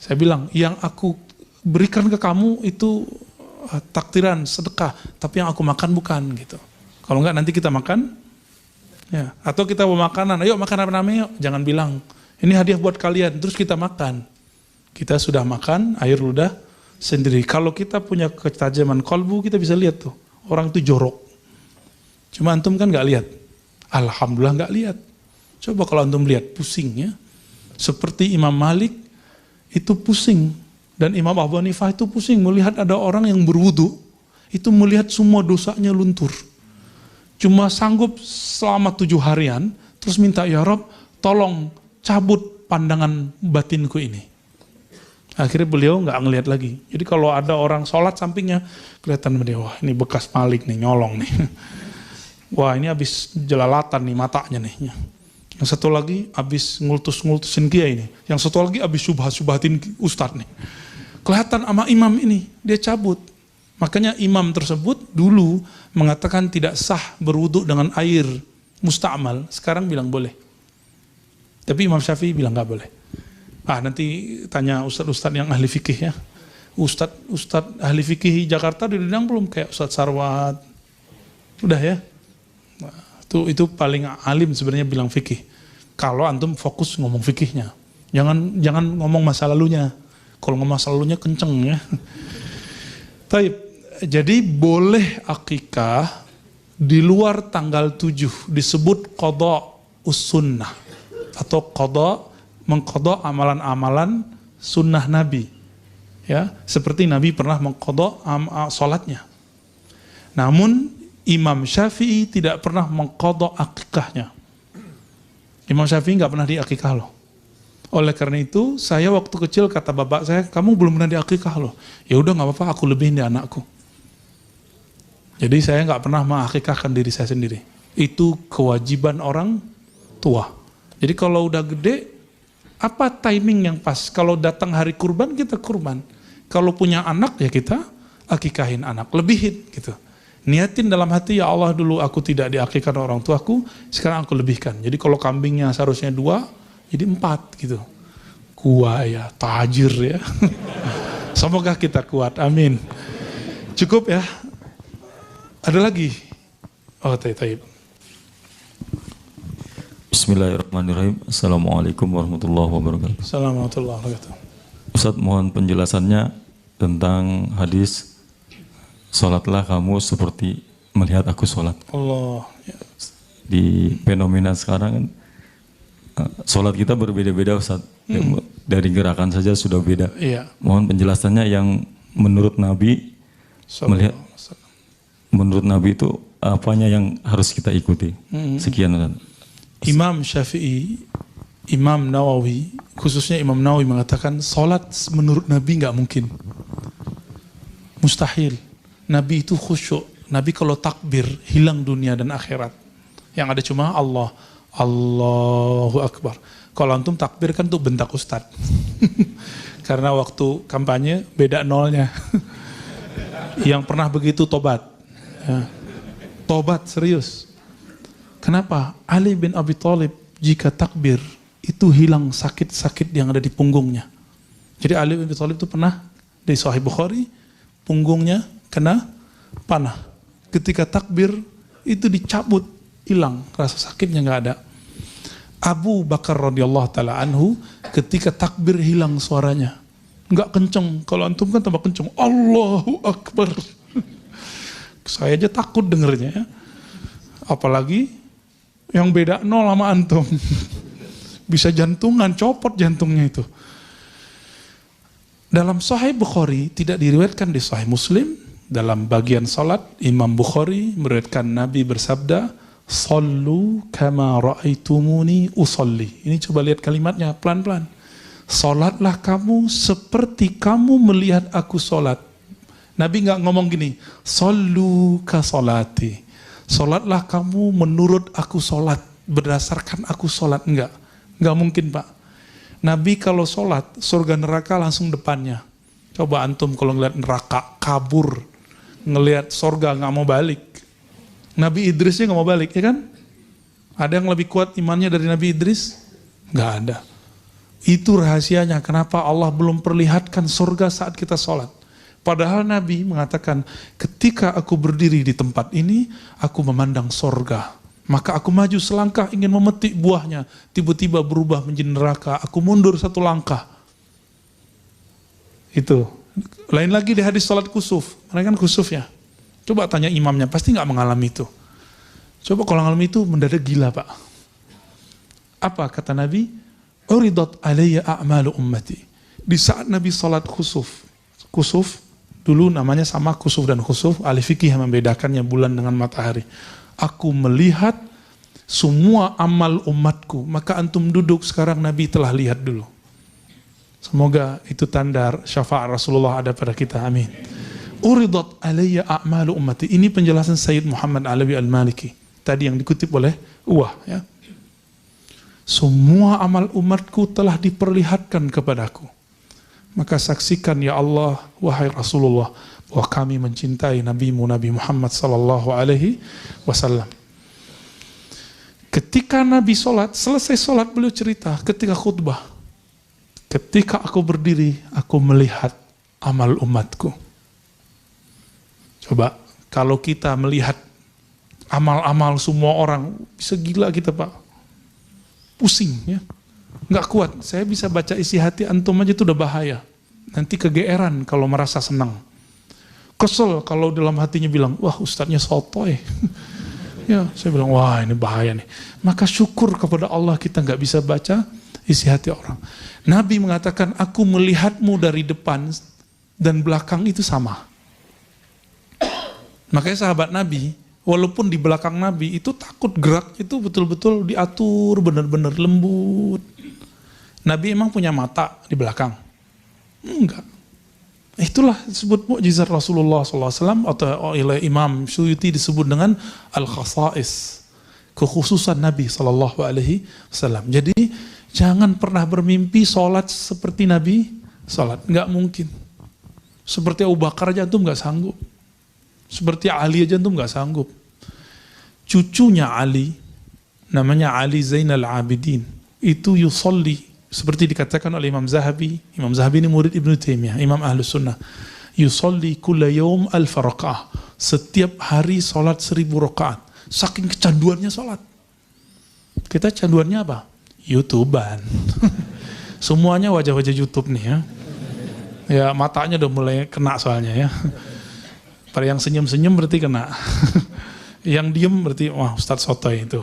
saya bilang, yang aku berikan ke kamu itu taktiran, sedekah, tapi yang aku makan bukan gitu. Kalau enggak nanti kita makan, ya. Atau kita mau makanan, ayo makan apa namanya, jangan bilang, ini hadiah buat kalian, terus kita makan. Kita sudah makan, air ludah sendiri. Kalau kita punya ketajaman kolbu, kita bisa lihat tuh, orang itu jorok. Cuma antum kan nggak lihat. Alhamdulillah nggak lihat. Coba kalau antum lihat, pusing ya. Seperti Imam Malik itu pusing. Dan Imam Abu Hanifah itu pusing melihat ada orang yang berwudu, itu melihat semua dosanya luntur. Cuma sanggup selama 7 harian, terus minta, ya Rob, tolong cabut pandangan batinku ini. Akhirnya beliau nggak ngelihat lagi. Jadi kalau ada orang sholat sampingnya, kelihatan dia, wah ini bekas Malik nih, nyolong nih. Wah ini habis jelalatan nih matanya nih. Yang satu lagi habis ngultus-ngultusin kiai ini. Yang satu lagi habis subhat-subhatin ustadz nih. Kelihatan sama imam ini, dia cabut. Makanya imam tersebut dulu mengatakan tidak sah berwudu dengan air musta'mal. Sekarang bilang boleh. Tapi Imam Syafi'i bilang nggak boleh. Nanti tanya ustadz-ustadz yang ahli fikih ya. Ustadz ahli fikih Jakarta diundang belum? Kayak Ustadz Sarwat. Udah ya. Nah, itu paling alim sebenarnya bilang fikih. Kalau antum fokus ngomong fikihnya. Jangan ngomong masa lalunya. Kalau ngomong masa lalunya kenceng ya. Taib. Jadi boleh akikah di luar tanggal 7 disebut qadha us-sunnah atau mengqadha amalan-amalan sunnah Nabi. Ya, seperti Nabi pernah mengqadha salatnya. Namun Imam Syafi'i tidak pernah mengqadha akikahnya. Imam Syafi'i nggak pernah diakikah loh. Oleh karena itu, saya waktu kecil kata bapak saya, kamu belum pernah diakikah loh. Ya udah nggak apa-apa, aku lebihin di anakku. Jadi saya nggak pernah mengakikahkan diri saya sendiri. Itu kewajiban orang tua. Jadi kalau udah gede, apa timing yang pas? Kalau datang hari kurban, kita kurban. Kalau punya anak, ya kita akikahin anak. Lebihin gitu. Niatin dalam hati, ya Allah dulu aku tidak diakikahkan orang tuaku, sekarang aku lebihkan. Jadi kalau kambingnya seharusnya 2, jadi 4 gitu. Kuat ya, tajir ya. Semoga kita kuat, amin. Cukup ya. Ada lagi? Oh, taib. Bismillahirrahmanirrahim. Assalamualaikum warahmatullahi wabarakatuh. Assalamualaikum warahmatullahi wabarakatuh. Ustaz, mohon penjelasannya tentang hadis sholatlah kamu seperti melihat aku sholat. Allah. Ya. Di fenomena sekarang kan sholat kita berbeda-beda Ustaz. Dari gerakan saja sudah beda. Iya. Mohon penjelasannya yang menurut Nabi melihat. Menurut Nabi itu apanya yang harus kita ikuti? Sekian Ustaz. Imam Syafi'i, Imam Nawawi, khususnya Imam Nawawi mengatakan sholat menurut Nabi nggak mungkin. Mustahil. Nabi itu khusyuk. Nabi kalau takbir hilang dunia dan akhirat. Yang ada cuma Allah. Allahu Akbar. Kalau antum takbir kan tuh bentak ustad. Karena waktu kampanye beda nolnya. Yang pernah begitu tobat. Ya. Tobat serius. Kenapa? Ali bin Abi Thalib jika takbir itu hilang sakit-sakit yang ada di punggungnya. Jadi Ali bin Abi Thalib itu pernah di Sahih Bukhari punggungnya kena panah. Ketika takbir itu dicabut, hilang, rasa sakitnya nggak ada. Abu Bakar radhiyallahu taala anhu ketika takbir hilang suaranya, nggak kenceng. Kalau antum kan tambah kenceng, Allahu Akbar. Saya aja takut dengernya ya. Apalagi yang beda nol sama antum. Bisa jantungan, copot jantungnya itu. Dalam Sahih Bukhari, tidak diriwayatkan di Sahih Muslim, dalam bagian salat, Imam Bukhari meriwayatkan Nabi bersabda, Sallu kama ra'aitumuni usalli. Ini coba lihat kalimatnya pelan-pelan. Salatlah kamu seperti kamu melihat aku salat. Nabi nggak ngomong gini, Sallu ka salati. Salatlah kamu menurut aku salat, berdasarkan aku salat. Enggak mungkin Pak. Nabi kalau sholat, surga neraka langsung depannya. Coba antum kalau ngeliat neraka, kabur. Ngeliat surga nggak mau balik. Nabi Idrisnya nggak mau balik, ya kan? Ada yang lebih kuat imannya dari Nabi Idris? Nggak ada. Itu rahasianya, kenapa Allah belum perlihatkan surga saat kita sholat. Padahal Nabi mengatakan, ketika aku berdiri di tempat ini, aku memandang surga. Maka aku maju selangkah ingin memetik buahnya, tiba-tiba berubah menjadi neraka. Aku mundur satu langkah. Itu. Lain lagi di hadis salat kusuf. Mereka kan kusuf ya. Coba tanya imamnya, pasti nggak mengalami itu. Coba kalau mengalami itu mendadak gila Pak. Apa kata Nabi? Uridat alayya a'malu ummati. Di saat Nabi salat kusuf. Kusuf, dulu namanya sama kusuf dan khusuf. Ahli fikih yang membedakannya bulan dengan matahari. Aku melihat semua amal umatku. Maka antum duduk sekarang Nabi telah lihat dulu. Semoga itu tanda syafaat Rasulullah ada pada kita. Amin. Uridat alayya a'malu ummati. Ini penjelasan Sayyid Muhammad Alawi Al-Maliki. Tadi yang dikutip oleh Uwah. Ya. Semua amal umatku telah diperlihatkan kepadaku. Maka saksikan ya Allah, wahai Rasulullah, bahwa kami mencintai Nabi-Mu Nabi Muhammad sallallahu alaihi wasallam. Ketika Nabi sholat, selesai sholat beliau cerita ketika khutbah. Ketika aku berdiri, aku melihat amal umatku. Coba, kalau kita melihat amal-amal semua orang, bisa gila kita Pak. Pusing ya. Nggak kuat, saya bisa baca isi hati antum aja itu udah bahaya. Nanti kegeeran kalau merasa senang. Kesel kalau dalam hatinya bilang, wah ustadznya sotoy. Ya, saya bilang, wah ini bahaya nih. Maka syukur kepada Allah kita nggak bisa baca isi hati orang. Nabi mengatakan, aku melihatmu dari depan dan belakang itu sama. Makanya sahabat Nabi, walaupun di belakang Nabi itu takut gerak itu betul-betul diatur benar-benar lembut. Nabi emang punya mata di belakang? Enggak. Itulah disebut mukjizat Rasulullah SAW atau oleh Imam Suyuti disebut dengan al-khasais, kekhususan Nabi SAW. Jadi jangan pernah bermimpi sholat seperti Nabi sholat, nggak mungkin. Seperti Abu Bakar aja antum nggak sanggup. Seperti Ali aja antum nggak sanggup. Cucunya Ali, namanya Ali Zainal Abidin, itu yusolli. Seperti dikatakan oleh Imam Zahabi. Imam Zahabi ini murid Ibnu Taimiyah, Imam Ahlus Sunnah. Yusolli kulla yawm alfa raka'ah. Setiap hari sholat 1000 rakaat. Saking kecanduannya sholat. Kita canduannya apa? YouTubean. Semuanya wajah-wajah YouTube nih ya. Ya matanya udah mulai kena soalnya ya. Pada yang senyum-senyum berarti kena. Yang diem berarti wah Ustadz sotoy itu.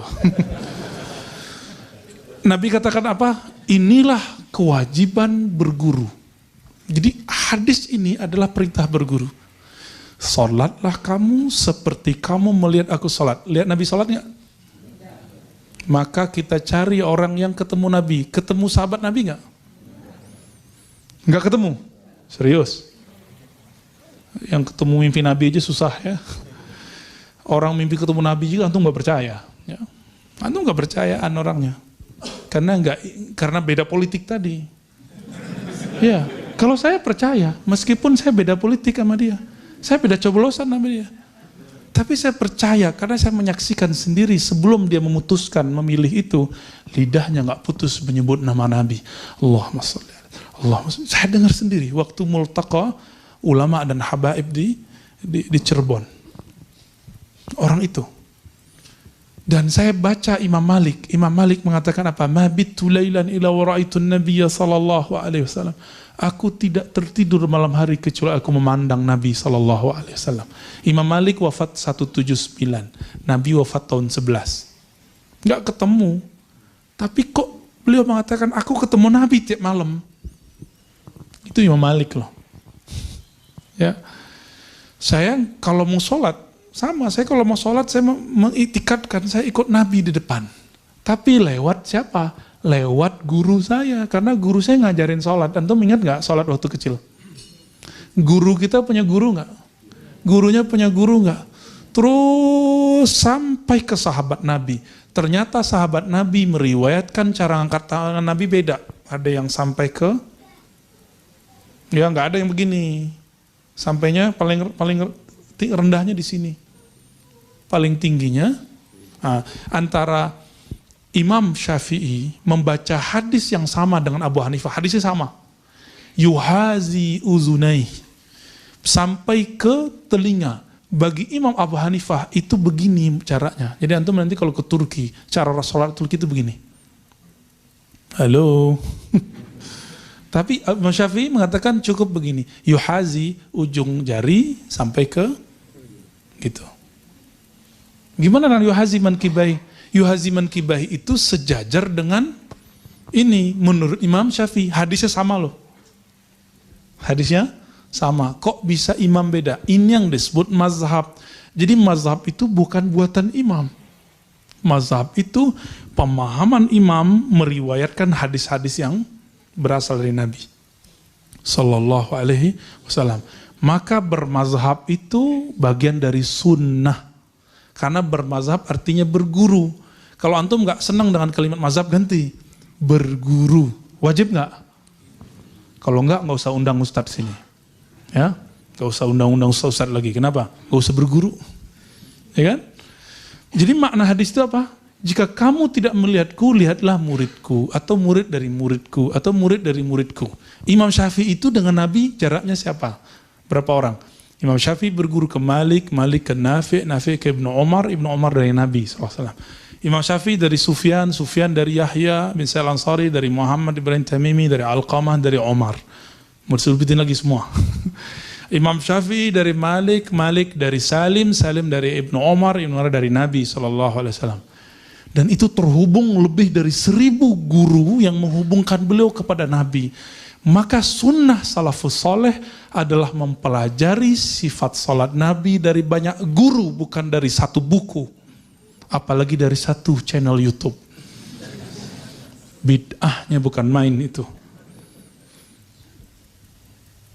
Nabi katakan apa? Inilah kewajiban berguru. Jadi hadis ini adalah perintah berguru. Salatlah kamu seperti kamu melihat aku salat. Lihat Nabi salat nggak? Maka kita cari orang yang ketemu Nabi. Ketemu sahabat Nabi nggak? Nggak ketemu? Serius? Yang ketemu mimpi Nabi aja susah ya. Orang mimpi ketemu Nabi juga antum nggak percaya. Ya. Antum nggak percayaan orangnya. Karena beda politik tadi. Ya, kalau saya percaya, meskipun saya beda politik sama dia, saya beda coblosan sama dia. Tapi saya percaya karena saya menyaksikan sendiri sebelum dia memutuskan memilih itu, lidahnya nggak putus menyebut nama Nabi. Allahumma sholli alaihi. Saya dengar sendiri waktu multaqa ulama dan habaib di Cirebon. Orang itu. Dan saya baca Imam Malik mengatakan apa? Ma bittu lailan ila wa ra'aitun nabiyya sallallahu alaihi wasallam. Aku tidak tertidur malam hari kecuali aku memandang Nabi sallallahu alaihi wasallam. Imam Malik wafat 179, Nabi wafat tahun 11. Enggak ketemu. Tapi kok beliau mengatakan aku ketemu Nabi tiap malam. Itu Imam Malik loh. Ya. Saya kalau mau sholat sama, saya kalau mau sholat saya mengitikadkan saya ikut Nabi di depan. Tapi lewat siapa? Lewat guru saya, karena guru saya ngajarin sholat. Antum ingat nggak sholat waktu kecil? Guru kita punya guru nggak? Gurunya punya guru nggak? Terus sampai ke sahabat Nabi. Ternyata sahabat Nabi meriwayatkan cara angkat tangan Nabi beda. Ada yang sampai ke, ya nggak ada yang begini. Sampainya paling rendahnya di sini. Paling tingginya antara Imam Syafi'i membaca hadis yang sama dengan Abu Hanifah, hadisnya sama. Yuhazi uzunai, sampai ke telinga. Bagi Imam Abu Hanifah itu begini caranya. Jadi antum nanti kalau ke Turki, cara sholat Turki itu begini. Halo. Tapi Imam Syafi'i mengatakan cukup begini. Yuhazi, ujung jari sampai ke gitu. Gimana dengan yuhazi mankibai? Yuhazi mankibai itu sejajar dengan ini menurut Imam Syafi'i. Hadisnya sama loh. Hadisnya sama. Kok bisa imam beda? Ini yang disebut mazhab. Jadi mazhab itu bukan buatan imam. Mazhab itu pemahaman imam meriwayatkan hadis-hadis yang berasal dari Nabi Sallallahu Alaihi Wasallam. Maka bermazhab itu bagian dari sunnah. Karena bermazhab artinya berguru. Kalau antum nggak senang dengan kalimat mazhab, ganti berguru. Wajib nggak? Kalau nggak usah undang ustadz sini. Ya, nggak usah undang-undang ustadz lagi. Kenapa? Nggak usah berguru. Ya kan? Jadi makna hadis itu apa? Jika kamu tidak melihatku, lihatlah muridku, atau murid dari muridku, atau murid dari muridku. Imam Syafi'i itu dengan Nabi jaraknya siapa? Berapa orang? Imam Syafi'i berguru ke Malik, Malik ke Nafi', Nafi' ke Ibnu Umar, Ibnu Umar dari Nabi SAW. Imam Syafi'i dari Sufyan, Sufyan dari Yahya bin Sa'id Al-Ansari, dari Muhammad Ibrahim Tamimi, dari Alqamah, dari Umar. Mau disebutin lagi semua. Imam Syafi'i dari Malik, Malik dari Salim, Salim dari Ibnu Umar, Ibnu Umar dari Nabi SAW. Dan itu terhubung lebih dari 1000 guru yang menghubungkan beliau kepada Nabi. Maka sunnah salafus soleh adalah mempelajari sifat salat Nabi dari banyak guru, bukan dari satu buku. Apalagi dari satu channel YouTube. Bid'ahnya bukan main itu.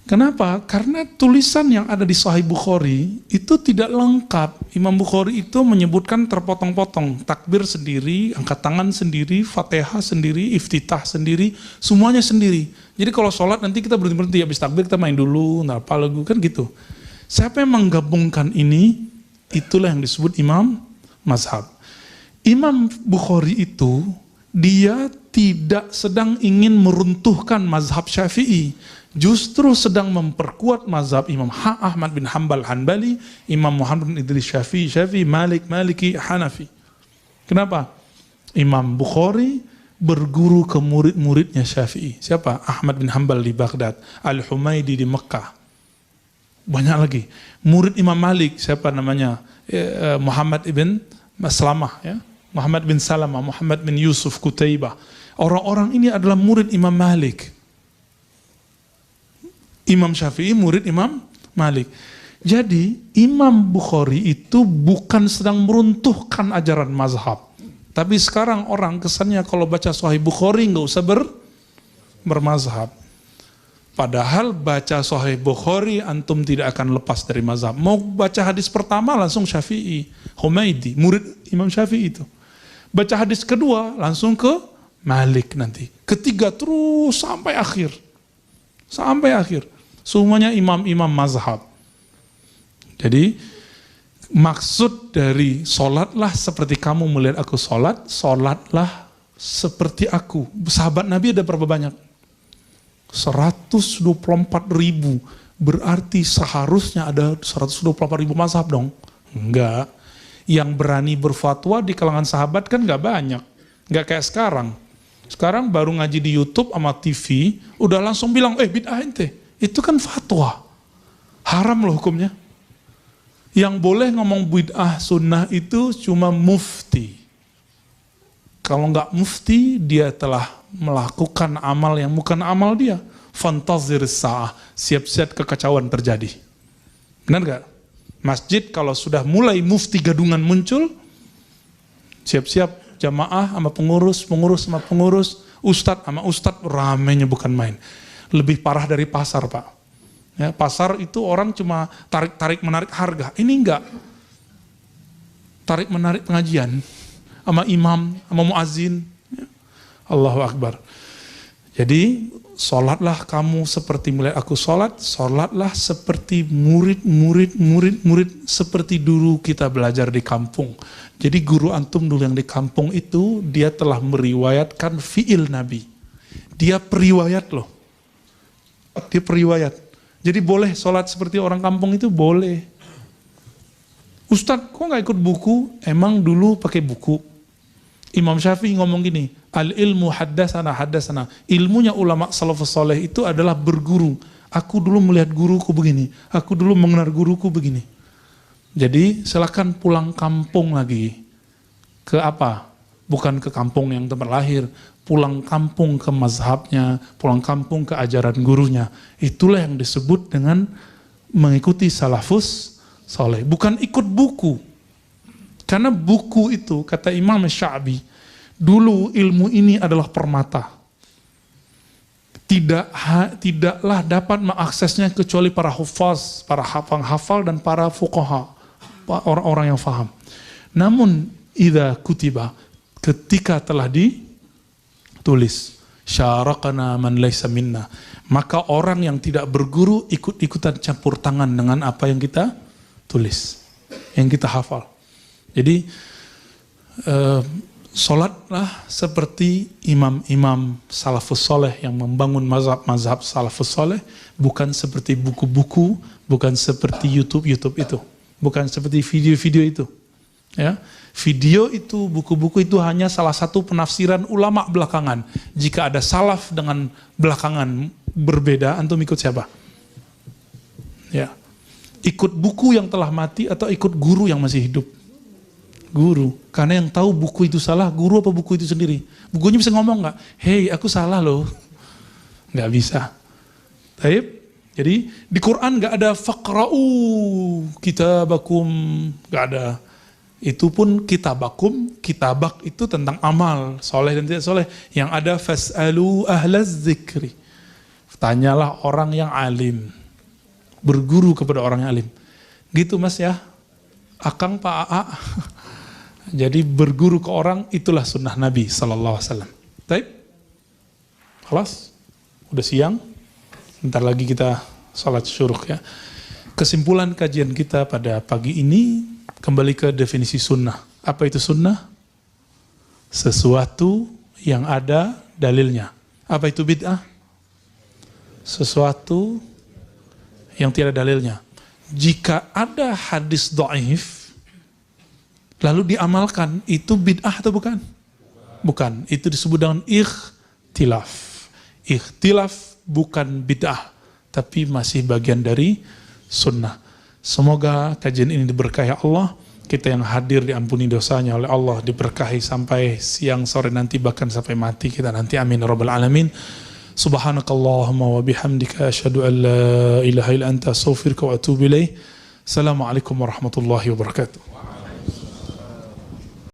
Kenapa? Karena tulisan yang ada di Sahih Bukhari itu tidak lengkap. Imam Bukhari itu menyebutkan terpotong-potong. Takbir sendiri, angkat tangan sendiri, Fatihah sendiri, iftitah sendiri, semuanya sendiri. Jadi kalau sholat nanti kita berhenti-berhenti, habis takbir kita main dulu, apa lagu, kan gitu. Siapa yang menggabungkan ini, itulah yang disebut imam mazhab. Imam Bukhari itu, dia tidak sedang ingin meruntuhkan mazhab Syafi'i. Justru sedang memperkuat mazhab Imam Ahmad bin Hanbal Hanbali, Imam Muhammad bin Idris Syafi'i, Malik, Maliki, Hanafi. Kenapa? Imam Bukhari berguru ke murid-muridnya Syafi'i. Siapa? Ahmad bin Hanbal di Baghdad, Al-Humaidi di Mekah. Banyak lagi. Murid Imam Malik, siapa namanya? Muhammad ibn Maslamah, ya. Muhammad bin Salamah, Muhammad bin Yusuf Kutaibah. Orang-orang ini adalah murid Imam Malik. Imam Syafi'i murid Imam Malik. Jadi Imam Bukhari itu bukan sedang meruntuhkan ajaran mazhab. Tapi sekarang orang kesannya kalau baca Sahih Bukhari nggak usah bermazhab. Padahal baca Sahih Bukhari antum tidak akan lepas dari mazhab. Mau baca hadis pertama langsung Syafi'i, Humaidi, murid Imam Syafi'i itu. Baca hadis kedua langsung ke Malik nanti. Ketiga terus sampai akhir. Sampai akhir. Semuanya imam-imam mazhab. Jadi maksud dari sholatlah seperti kamu melihat aku sholat, sholatlah seperti aku. Sahabat Nabi ada berapa banyak? 124.000. Berarti seharusnya ada 124.000 mazhab dong? Enggak. Yang berani berfatwa di kalangan sahabat kan nggak banyak. Nggak kayak sekarang. Sekarang baru ngaji di YouTube sama TV, udah langsung bilang, bid'ah ente. Itu kan fatwa. Haram loh hukumnya. Yang boleh ngomong bid'ah sunnah itu cuma mufti. Kalau nggak mufti, dia telah melakukan amal yang bukan amal dia. Fantazir sa'ah, siap-siap kekacauan terjadi. Benar nggak? Masjid kalau sudah mulai mufti gadungan muncul, siap-siap jamaah sama pengurus sama pengurus, ustadz sama ustadz, ramenya bukan main. Lebih parah dari pasar, Pak. Ya, pasar itu orang cuma tarik menarik harga. Ini enggak. Tarik menarik pengajian sama imam, sama muazin. Ya. Allahu Akbar. Jadi sholatlah kamu seperti melihat aku sholat, sholatlah seperti murid seperti dulu kita belajar di kampung. Jadi guru antum dulu yang di kampung itu, dia telah meriwayatkan fi'il Nabi. Dia periwayat loh. Dia periwayat. Jadi boleh sholat seperti orang kampung itu boleh. Ustadz, kok nggak ikut buku? Emang dulu pakai buku. Imam Syafi'i ngomong gini, al-ilmu haddasana. Ilmunya ulama salafus saleh itu adalah berguru. Aku dulu melihat guruku begini, aku dulu mengenal guruku begini. Jadi silakan pulang kampung lagi. Ke apa? Bukan ke kampung yang tempat lahir, pulang kampung ke mazhabnya, pulang kampung ke ajaran gurunya. Itulah yang disebut dengan mengikuti salafus saleh, bukan ikut buku. Karena buku itu, kata Imam Sya'bi, dulu ilmu ini adalah permata. Tidaklah dapat mengaksesnya kecuali para hufaz, para hafal dan para fuqaha, orang-orang yang faham. Namun, idza kutiba, ketika telah ditulis, syaraqana man laysa minna, maka orang yang tidak berguru ikut-ikutan campur tangan dengan apa yang kita tulis, yang kita hafal. Jadi sholatlah seperti imam-imam salafus soleh yang membangun mazhab salafus soleh, bukan seperti buku-buku, bukan seperti YouTube itu, bukan seperti video-video itu. Ya, video itu, buku-buku itu hanya salah satu penafsiran ulama belakangan. Jika ada salaf dengan belakangan berbeda, antum ikut siapa? Ya, ikut buku yang telah mati atau ikut guru yang masih hidup? Guru, karena yang tahu buku itu salah, guru apa buku itu sendiri? Bukunya bisa ngomong nggak? Hei, aku salah loh. Nggak bisa. Taib. Jadi di Quran nggak ada faqra'u kitabakum, nggak ada. Itu pun kitabakum, kitabak itu tentang amal, soleh dan tidak soleh. Yang ada fas'alu ahlaz zikri. Tanyalah orang yang alim. Berguru kepada orang yang alim. Gitu Mas ya. Akang Pak AA. Jadi berguru ke orang, itulah sunnah Nabi SAW. Baik? Kelas? Udah siang? Bentar lagi kita salat syuruk ya. Kesimpulan kajian kita pada pagi ini, kembali ke definisi sunnah. Apa itu sunnah? Sesuatu yang ada dalilnya. Apa itu bid'ah? Sesuatu yang tidak dalilnya. Jika ada hadis dhaif lalu diamalkan, itu bid'ah atau bukan? Bukan, itu disebut dengan ikhtilaf. Ikhtilaf bukan bid'ah, tapi masih bagian dari sunnah. Semoga kajian ini diberkahi Allah, kita yang hadir diampuni dosanya oleh Allah, diberkahi sampai siang sore nanti, bahkan sampai mati kita nanti, amin rabbal alamin. Subhanakallahumma wa bihamdika asyhadu an la ilaha illa anta astaghfiruka wa atubu ilaik. Assalamualaikum warahmatullahi wabarakatuh.